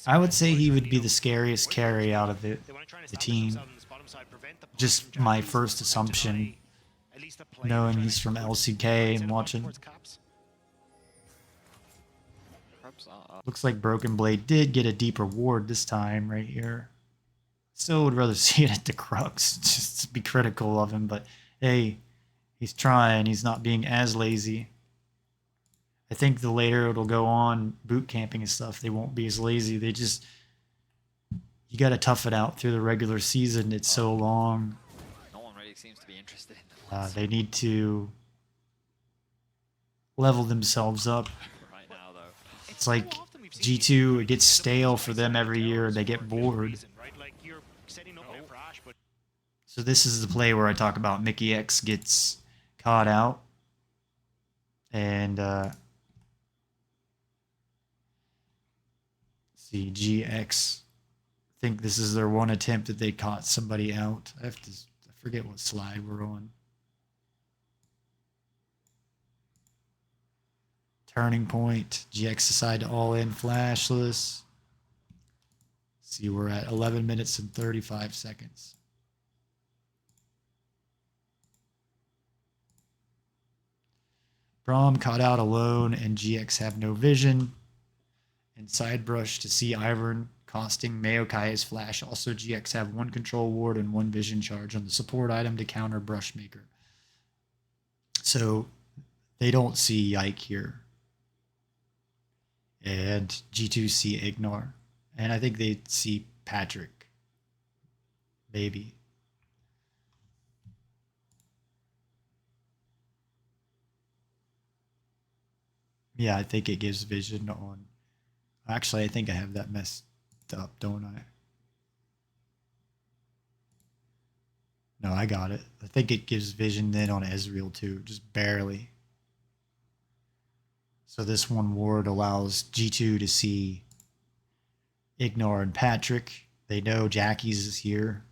I would say he would be the scariest carry out of the team. Just my first assumption, knowing he's from LCK and watching. Looks like Broken Blade did get a deeper ward this time right here. Still would rather see it at the Crux, just to be critical of him, but hey, he's trying. He's not being as lazy. I think the later it'll go on, boot camping and stuff, they won't be as lazy. They just, you got to tough it out through the regular season. It's so long. No one really seems to be interested in the They need to level themselves up. right now, though. It's like G2, it gets stale for them every year. They get bored. So this is the play where I talk about Mickey X gets caught out. And see, GX, I think this is their one attempt that they caught somebody out. I forget what slide we're on. Turning point. GX decide to all in flashless. See, we're at 11 minutes and 35 seconds. Braum caught out alone, and GX have no vision. And side brush to see Ivern costing Maokai his flash. Also, GX have one control ward and one vision charge on the support item to counter Brushmaker. So they don't see Yike here. And G2 see Ignore. And I think they see Patrick. Maybe. Yeah, I think it gives vision on. Actually, I think I have that messed up, don't I? No, I got it. I think it gives vision then on Ezreal too, just barely. So this one ward allows G2 to see Ignore and Patrick. They know Jackie's is here.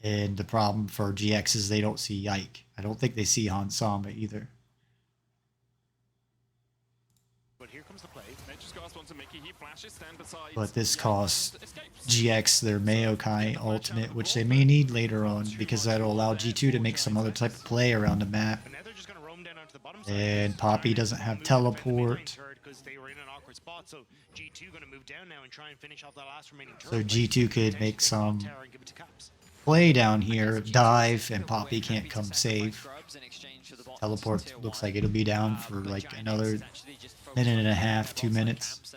And the problem for GX is they don't see Yike. I don't think they see Hansama either. But here comes the play. But this costs GX their Maokai ultimate, which they may need later on, because that'll allow G2 to make some other type of play around the map. And Poppy doesn't have teleport. So G2 could make some play down here, dive, and Poppy can't come save. Teleport looks like it'll be down for like another minute and a half, 2 minutes.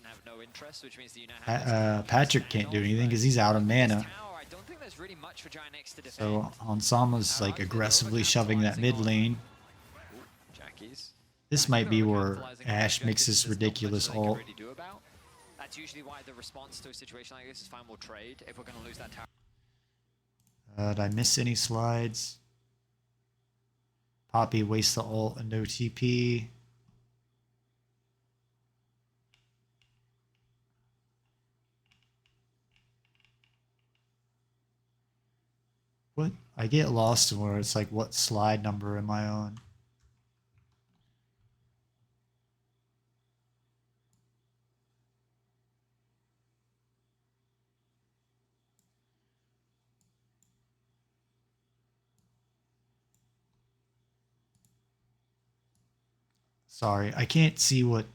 interest, which means that you now have Patrick can't do anything because he's out of mana. tower. I don't think there's really much for Giant X to defend. So Hansama's like aggressively shoving that mid lane. Jackies. This might be where Ashe makes this ridiculous ult. That's usually why the response to a situation like this is fine, we'll trade if we're going to lose that tower. Did I miss any slides? Poppy wastes the ult and no TP. What? I get lost in where it's like, what slide number am I on? Sorry, I can't see what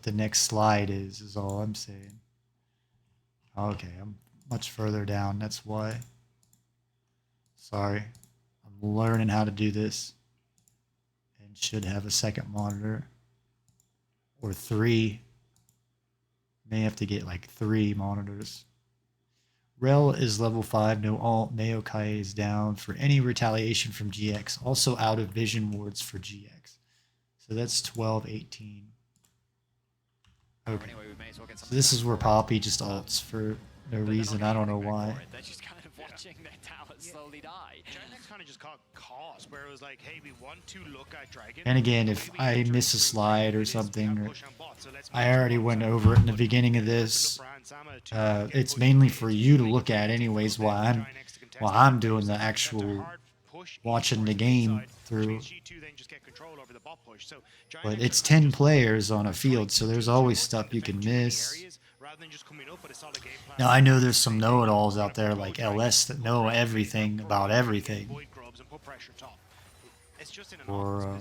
the next slide is all I'm saying. Okay, I'm much further down, that's why. Sorry, I'm learning how to do this. And should have a second monitor. Or 3. May have to get like 3 monitors. Rel is level 5, no ult. Maokai is down for any retaliation from GX. Also out of vision wards for GX. So that's 12, 18. Okay. So this is where Poppy just ults for no reason. I don't know why. They're just kind of watching their towers slowly die. Giant X kind of just got caught where it was like, hey, we want to look at Dragon. And again, if I miss a slide or something, or I already went over it in the beginning of this, it's mainly for you to look at anyways while I'm doing the actual watching the game through. But it's 10 players on a field, so there's always stuff you can miss. Now I know there's some know-it-alls out there like LS that know everything about everything. Or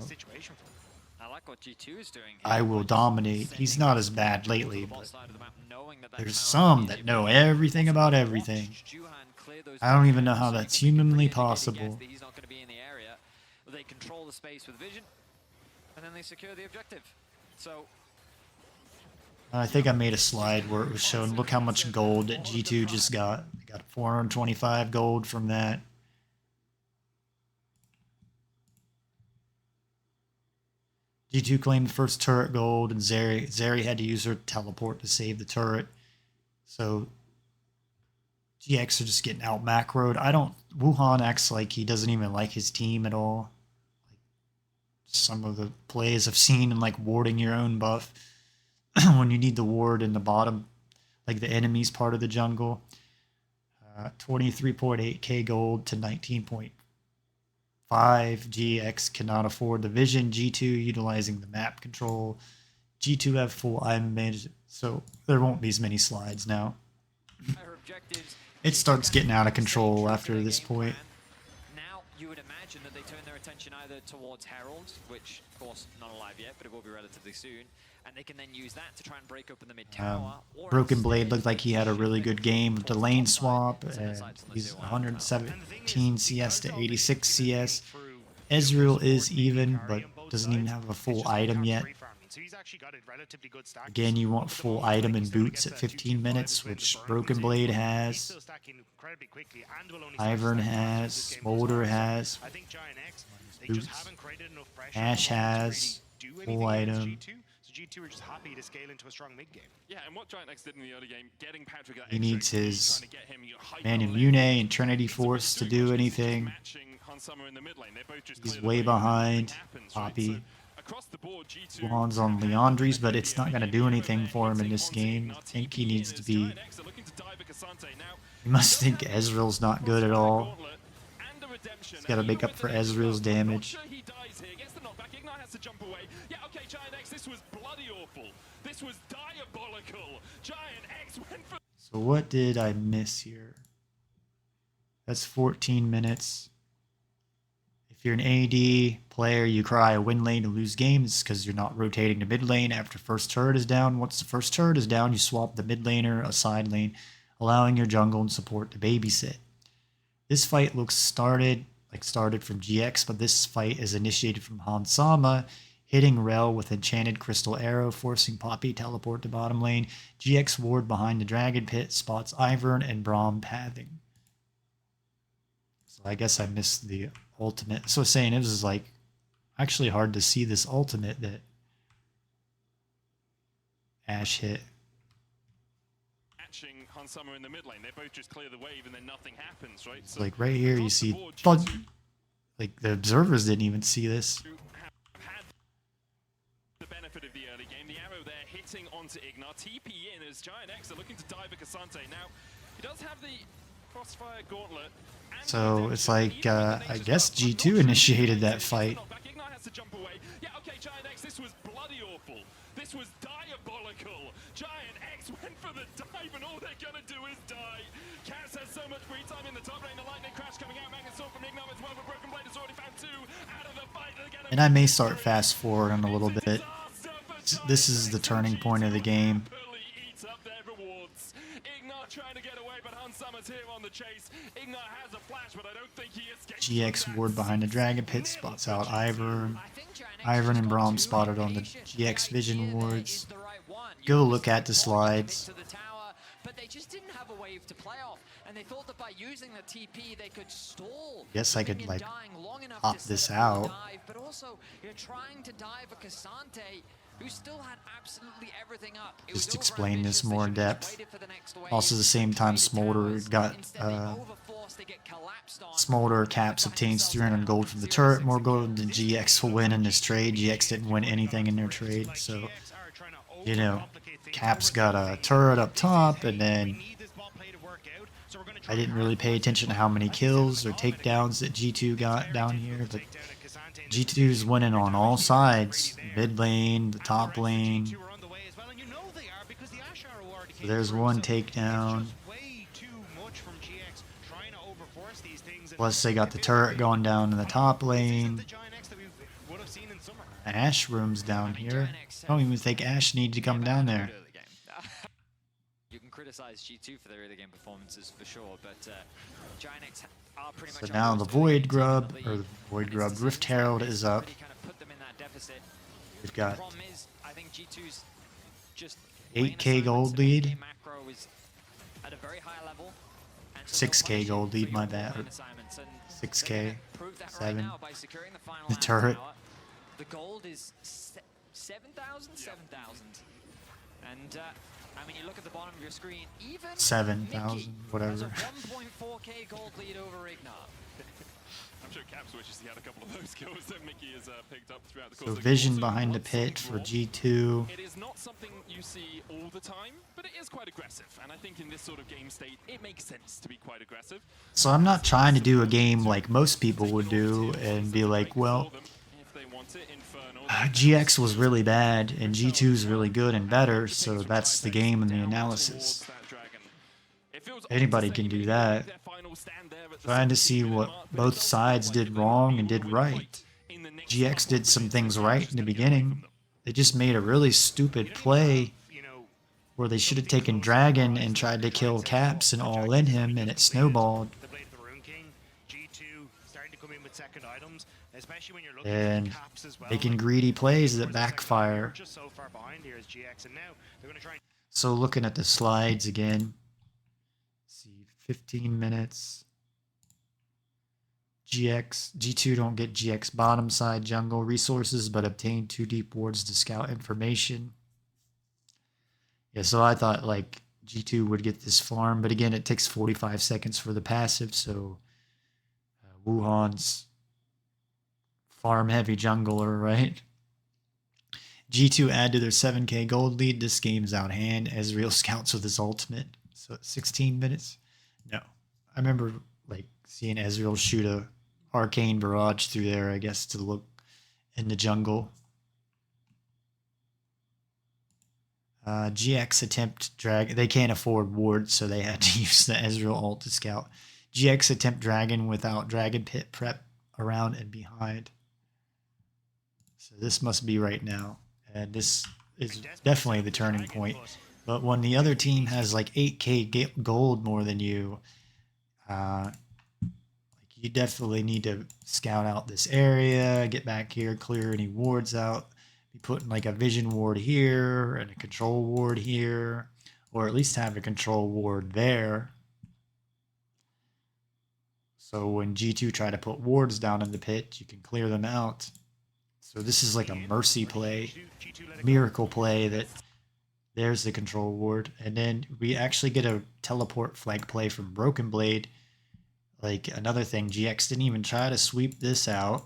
I like what G2 is doing. I will dominate. He's not as bad lately, but there's some that know everything about everything. I don't even know how that's humanly possible. He's not going to be in the area. They control the space with vision, and then they secure the objective. So I think I made a slide where it was showing, look how much gold that G2 just got. They got 425 gold from that. G2 claimed the first turret gold, and Zeri had to use her teleport to save the turret. So GX are just getting out macroed. Wuhan acts like he doesn't even like his team at all. Like some of the plays I've seen him like warding your own buff when you need the ward in the bottom, like the enemy's part of the jungle. 23.8k gold to 19.5. GX cannot afford the vision. G2 utilizing the map control. G2 have full item management, so there won't be as many slides now. It starts getting out of control after this point. Now you would imagine that they turn their attention either towards Herald, which of course not alive yet, but it will be relatively soon, and they can then use that to try and break open the mid tower. Broken Blade looked like he had a really good game with the lane swap. He's 117 CS to 86 CS. Ezreal is even, but doesn't even have a full item yet. Again, you want full item and boots at 15 minutes, which Broken Blade has. Ivern has. Smolder has. Boots. Ashe has. Full item. G2 are just happy to scale into a strong mid game. Yeah, and what Giant X did in the early game, getting Patrick he needs his Man Immune and Trinity Force to do anything. He's way behind. Poppy. Wuhan's on Leandri's, but it's not going to do anything for him in this game. I think he needs to be... He must think Ezreal's not good at all. He's got to make up for Ezreal's damage. So what did I miss here? That's 14 minutes. If you're an AD player, you cry a win lane to lose games because you're not rotating to mid lane after first turret is down. Once the first turret is down, you swap the mid laner a side lane, allowing your jungle and support to babysit. This fight looks started from GX, but this fight is initiated from Hansama, hitting Rel with Enchanted Crystal Arrow, forcing Poppy teleport to bottom lane. GX ward behind the Dragon Pit, spots Ivern and Braum pathing. So I guess I missed the ultimate. So saying it was like actually hard to see this ultimate that Ashe hit. Catching Hansama in the mid lane, they both just clear the wave and then nothing happens, right? So Like right here, you across the see, board, like the observers didn't even see this. have had the benefit of the early game. The arrow there hitting onto Ignar. TP in as Giant X are looking to dive at Cassante. Now, he does have the Crossfire Gauntlet. and So it's like, even with the I Nature's guess Touch, I'm not G2 sure initiated if that it's fight. knockback. Ignar has to jump away. Yeah, okay, Giant X, this was bloody awful. This was diabolical. Giant X went for the dive, and all they're gonna do is die. Cass has so much free time in the top lane. The lightning crash coming out. Magnet Sword from Ignar as well, but Broken Blade has already found 2 out of the fight. And I may start fast forwarding a little bit. This is the turning point of the game. Eats up their rewards. Ignar trying to get away, but Hansama's here on the chase. Ignar has a flash, but I don't think he escapes. GX ward behind the Dragon Pit, spots out Ivern. I think Giant X Ivern just and got Braum too spotted on the impatient. GX The vision idea there wards. is the right one. Go You look at the just want to commit slides. to the tower, but they just didn't have a wave to play off, and they thought that by using the TP they could stall. Guess I the could, minion like, dying long enough hop to set this up a out. dive, but also you're trying to dive a Cassante who still had absolutely everything up. It Just was explain this overambitious. They more in should've just depth. waited for the next wave, Also, at the same time, traded Smolder towers. got Instead, they overforced, they get collapsed on. Smolder caps obtains 300 gold from the turret, more gold than GX will win in this trade. GX didn't win anything in their trade, so you know, Caps got a turret up top, and then I didn't really pay attention to how many kills or takedowns that G2 got down here, but G2's winning on all sides, mid lane, the top lane. So there's one takedown. Plus they got the turret going down in the top lane. Ashe room's down here. I don't even think Ashe needs to come down there. You can criticize G2 for their early game performances for sure, but Giant X are pretty So much now our the most Void elite Grub, team in or the the league. Void And Grub it's Rift Herald is up. really kind of put them in that deficit. We've The got problem is, I think G2's just 8K gold lead. macro is at a very high level. And 6K gold lead, my bad. 6K, 7. The turret. The gold is 7,000, 7,000. And I mean, you look at the bottom of your screen, even 7,000, Mickey whatever. has a 1.4k gold lead over Ignar. I'm sure Caps wishes he had a couple of those kills that Mickey has picked up throughout the course So of the game. vision Also, behind the what's pit something for more, G2. It is not something you see all the time, but it is quite aggressive. And I think in this sort of game state, it makes sense to be quite aggressive. So I'm not trying to do a game like most people would do and be like, well, If they want it, Infernal, GX was really bad and G2 is really good and better, so that's the game and the analysis. Anybody can do that. Trying to see what both sides did wrong and did right. GX did some things right in the beginning. They just made a really stupid play where they should have taken Dragon and tried to kill Caps and all in him, and it snowballed. And making greedy plays that backfire. So looking at the slides again, see 15 minutes. G2 don't get GX bottom side jungle resources, but obtain 2 deep wards to scout information. Yeah, so I thought like G2 would get this farm, but again, it takes 45 seconds for the passive, so Wuhan's farm heavy jungler, right? G2 add to their 7k gold lead. This game's out hand. Ezreal scouts with his ultimate. So 16 minutes? No. I remember like seeing Ezreal shoot a arcane barrage through there, I guess, to look in the jungle. GX attempt dragon. They can't afford wards, so they had to use the Ezreal ult to scout. GX attempt dragon without dragon pit prep around and behind. So this must be right now. And this is definitely the turning point. But when the other team has like 8k gold more than you, you definitely need to scout out this area, get back here, clear any wards out. be putting like a vision ward here and a control ward here, or at least have a control ward there. So when G2 try to put wards down in the pit, you can clear them out. So this is like a mercy play, miracle play that there's the control ward. And then we actually get a teleport flank play from Broken Blade. Like another thing, GX didn't even try to sweep this out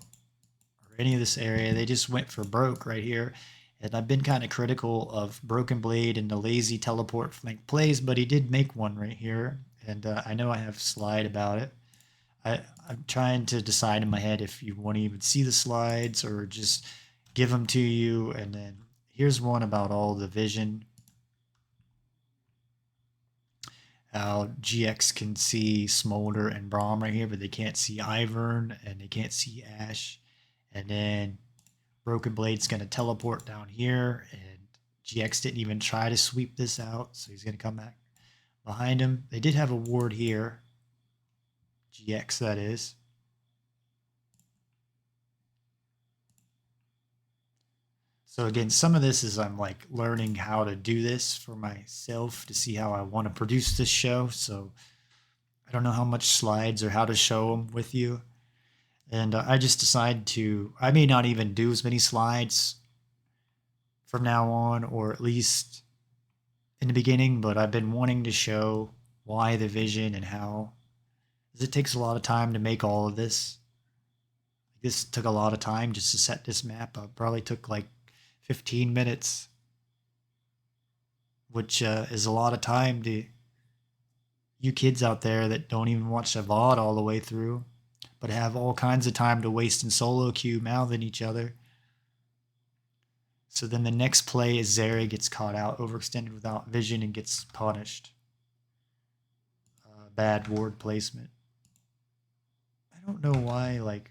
or any of this area. They just went for broke right here. And I've been kind of critical of Broken Blade and the lazy teleport flank plays, but he did make one right here. And I know I have slide about it. I'm trying to decide in my head if you want to even see the slides or just give them to you. And then here's one about all the vision. How GX can see Smolder and Braum right here, but they can't see Ivern and they can't see Ash. And then Broken Blade's going to teleport down here, and GX didn't even try to sweep this out, so he's going to come back behind him. They did have a ward here. GX, that is. So again, some of this is I'm like learning how to do this for myself to see how I want to produce this show. So I don't know how much slides or how to show them with you. And I just decided to, I may not even do as many slides from now on, or at least in the beginning, but I've been wanting to show why the vision and how. It takes a lot of time to make all of this. This took a lot of time just to set this map up. Probably took like 15 minutes, which is a lot of time to you kids out there that don't even watch the VOD all the way through, but have all kinds of time to waste in solo queue mouthing each other. So then the next play is Zeri gets caught out, overextended without vision, and gets punished. Bad ward placement. I don't know why, like,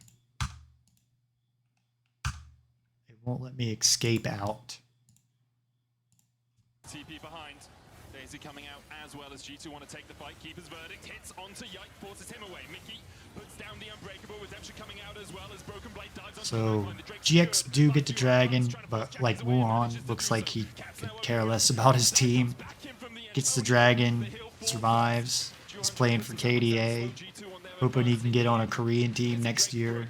it won't let me escape out. TP behind. Daisy coming out as well as G2 want to take the fight. Keeper's verdict hits onto Yike, forces him away. Mickey puts down the Unbreakable. Redemption coming out as well as Broken Blade dives on. So GX do get the dragon, but like Wuhan looks like he could care less about his team. Gets the dragon, survives. He's playing for KDA, hoping he can get on a Korean team next year.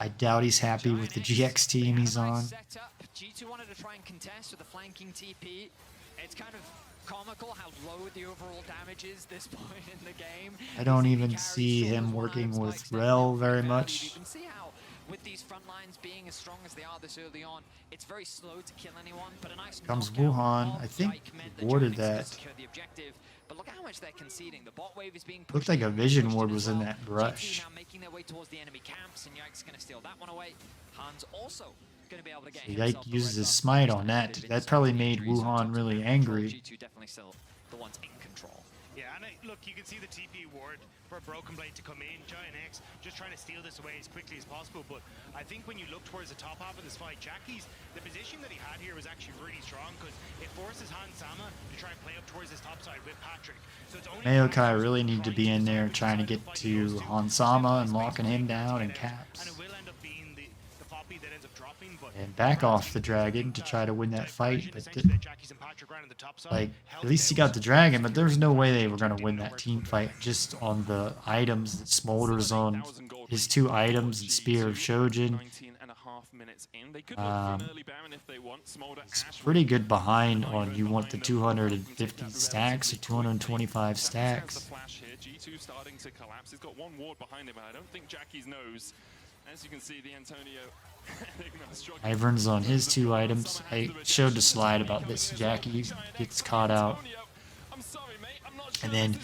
I doubt he's happy with the GX team he's on. G2 wanted to try and contest with a flanking TP. It's kind of comical how low the overall damage is this point in the game. I don't even see him working with Rel very much. You can see how with these front lines being as strong as they are this early on, it's very slow to kill anyone, but a nice Comes knockout Wuhan. of I think Yike meant he warded Giants could that. secure the objective. But look how much they're conceding. The bot wave is being pushed. Looked like a in, vision pushed ward in was as in well. that brush. GT now making their way towards the enemy camps, and Yike's going to steal that one away. Hans also going to be able to get So himself Yike the uses red his buff. smite on that. That probably made Wuhan really angry. G2 definitely still the ones in control. Yeah, and look, you can see the TP ward for Broken Blade to come in. Giant X just trying to steal this away as quickly as possible. But I think when you look towards the top half of this fight, Jackie's, the position that he had here was actually really strong because it forces Hans Sama to try and play up towards his top side with Patrick. So it's only Maokai really need to be in there trying to get to Hansama and locking him down and caps. And it will end up being the Poppy that ends up dropping. But And back off the dragon to try to win that fight. But like, at least he got the dragon, but there's no way they were going to win that team fight just on the items that Smolder's on. His two items, and Spear of Shojin. It's pretty good behind on you want the 250 stacks or 225 stacks. G2 starting to collapse. He's got one ward behind him, and I don't think Jackie's knows. As you can see, the Antonio Ivern's on his two items. I showed the slide about this. Jackie gets caught out. And then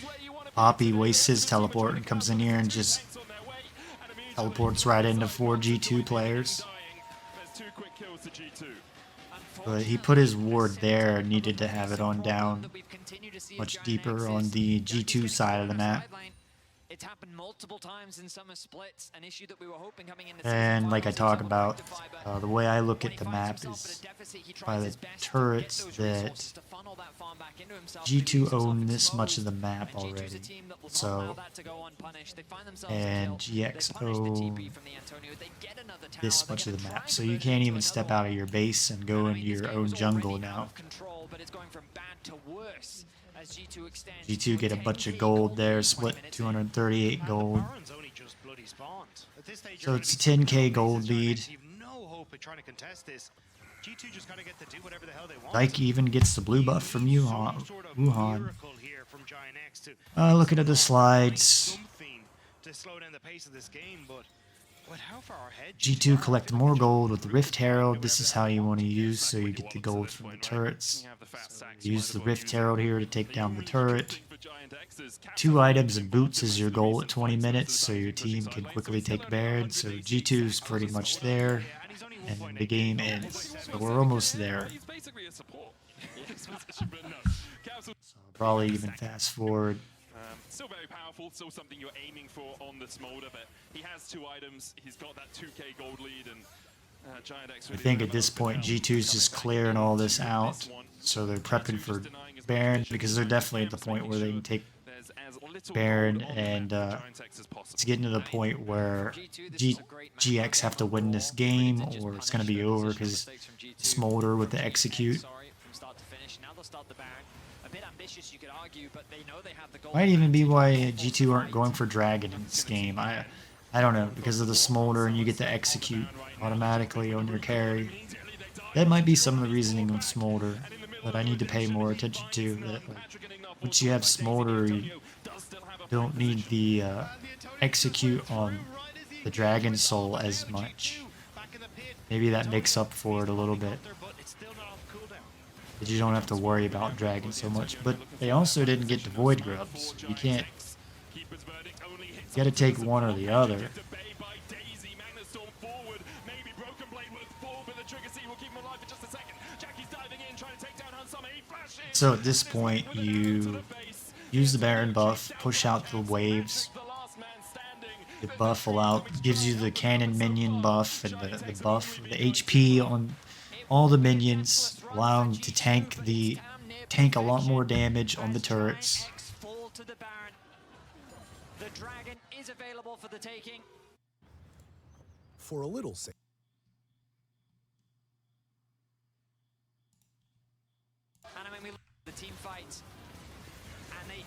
Poppy wastes his teleport and comes in here and just teleports right into 4 G2 players. But he put his ward there, needed to have it on down much deeper on the G2 side of the map. It's happened multiple times in summer splits, an issue that we were hoping coming into And like I talk about, the way I look at the map is by the turrets that G2 own this much of the map already. So, and GX own this much of the map. So you can't even step out of your base and go into your own jungle now. G2 get a bunch of gold there, split 238 gold. So it's a 10k gold lead. Like even gets the blue buff from Wuhan. Looking at the slides. G2 collect more gold with the Rift Herald. This is how you want to use, so you get the gold from the turrets. So use the Rift Herald here to take down the turret. 2 items and boots is your goal at 20 minutes, so your team can quickly take Baron. So G2 is pretty much there, and then the game ends. So we're almost there. So I'll probably even fast forward. Still very powerful, still something you're aiming for on the Smolder, but he has 2 items, he's got that 2k gold lead, and Giant X... I think at this point G2 is just clearing all this out, so they're prepping for Baron, because they're definitely at the point where they can take Baron, and it's getting to the point where GX have to win this game, or it's going to be over, because Smolder with the execute. Might even be why G2 aren't going for Dragon in this game. I don't know, because of the Smolder and you get to execute automatically on your carry. That might be some of the reasoning of Smolder that I need to pay more attention to. That once you have Smolder, you don't need the execute on the Dragon Soul as much. Maybe that makes up for it a little bit. That you don't have to worry about Dragon so much. But they also didn't get the Void Grubs. You can't... You gotta take one or the other. So at this point, you use the Baron buff, push out the waves. The buff gives you the cannon minion buff and the buff, the HP on all the minions, allow them to tank a lot more damage on the turrets. The dragon is available for the taking. For a little sake. And I mean, we look at the team fight, and they...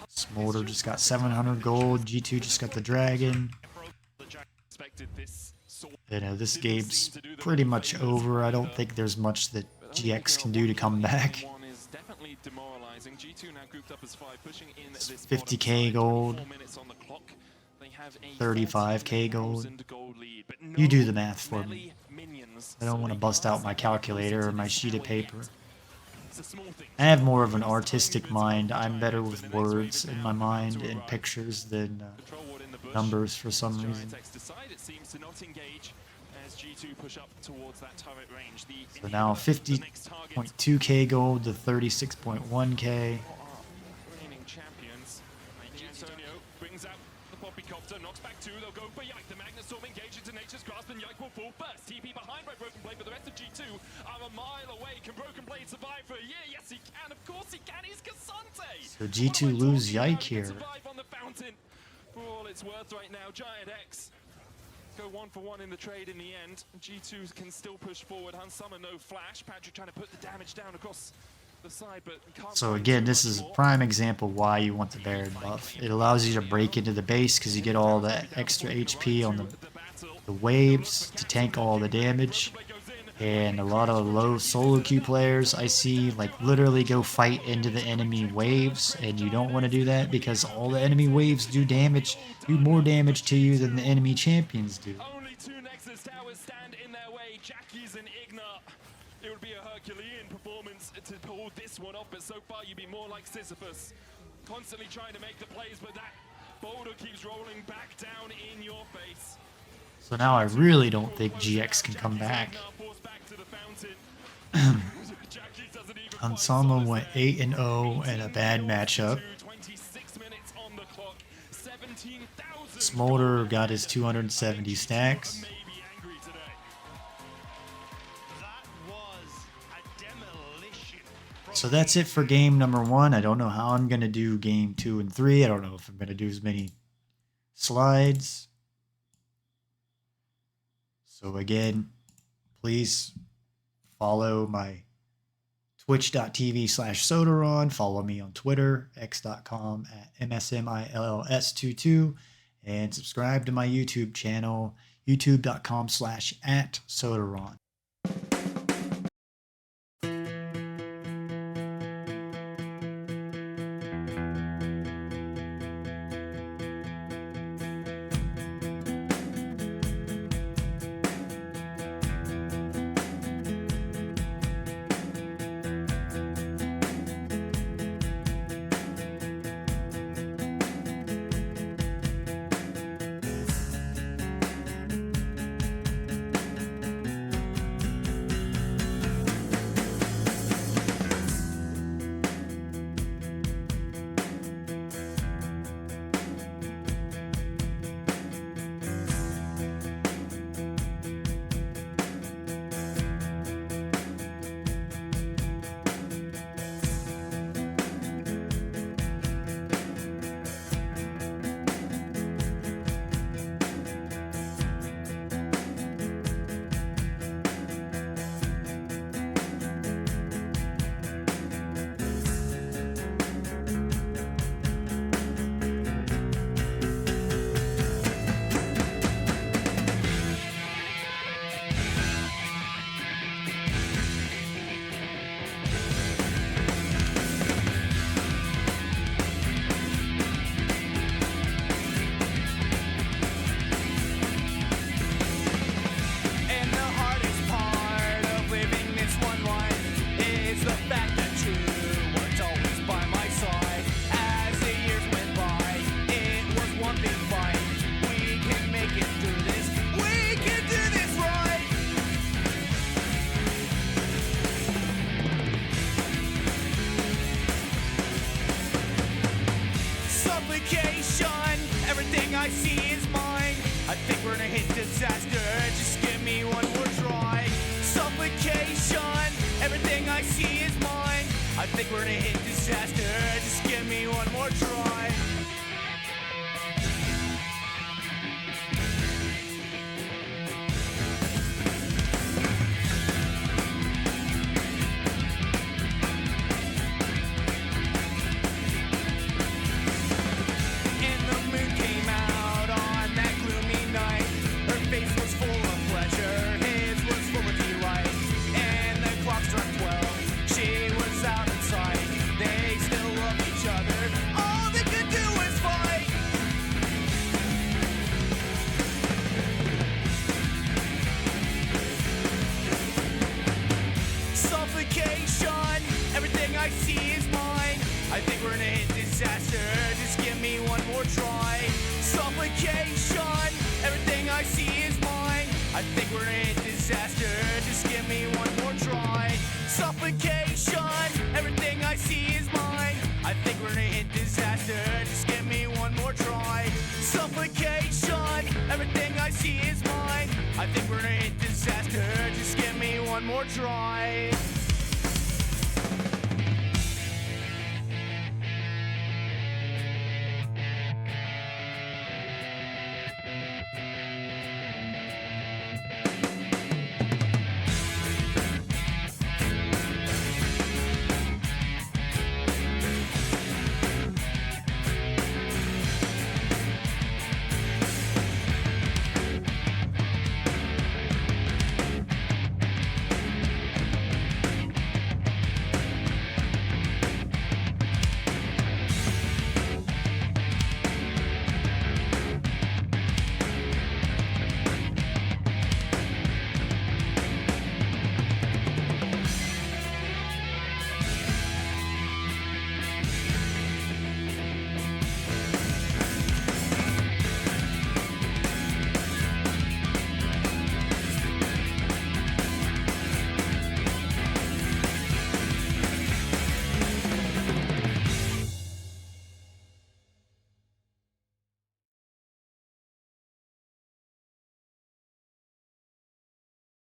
Smolder just got 700 gold. G2 just got the dragon. You know, this game's pretty much over. I don't think there's much that GX can do to come back. 50k gold. 35k gold. You do the math for me. I don't want to bust out my calculator or my sheet of paper. I have more of an artistic mind. I'm better with words in my mind and pictures than numbers for some reason. So now 50.2k gold to 36.1k. Knocks back 2, they'll go for Yike. The Magnet Storm engages into Nature's Grasp, and Yike will fall first. TP behind by Broken Blade, but the rest of G2 are a mile away. Can Broken Blade survive for a year? Yes, he can. Of course he can. He's Cassante. So G2 lose Yike here. On the fountain. For all it's worth right now, Giant X go 1 for 1 in the trade in the end. G2 can still push forward. Hansama no flash. Patrick trying to put the damage down across the side, but so again, this is a prime example why you want the Baron buff. It allows you to break into the base because you get all that extra HP on the waves to tank all the damage. And a lot of low solo queue players I see like literally go fight into the enemy waves, and you don't want to do that because all the enemy waves do more damage to you than the enemy champions do. Only 2 Nexus towers stand in their way, Jackies and Ignat. It would be a Herculean performance to pull this one off, but so far you'd be more like Sisyphus, constantly trying to make the plays, but that boulder keeps rolling back down in your face. So now I really don't think GX can come back. Hansama went 8-0 in a bad matchup. Smolder got his 270 stacks. May be angry today. That was a demolition. So that's it for game number 1. I don't know how I'm going to do game 2 and 3. I don't know if I'm going to do as many slides. So again, please follow my twitch.tv/Sodaron. Follow me on Twitter, x.com @MSMILLS22, and subscribe to my YouTube channel, youtube.com/@Sodaron. Everything I see is mine. I think we're gonna hit disaster. Just give me one more try. Supplication. Everything I see is mine. I think we're gonna hit disaster. Just give me one more try. Everything I see is mine. I think we're gonna hit disaster. Just give me one more try. Supplication. Everything I see is mine. I think we're gonna hit disaster. Just give me one more try. Supplication. Everything I see is mine. I think we're gonna hit disaster. Just give me one more try. Supplication. Everything I see is mine. I think we're gonna hit disaster. Just give me one more try.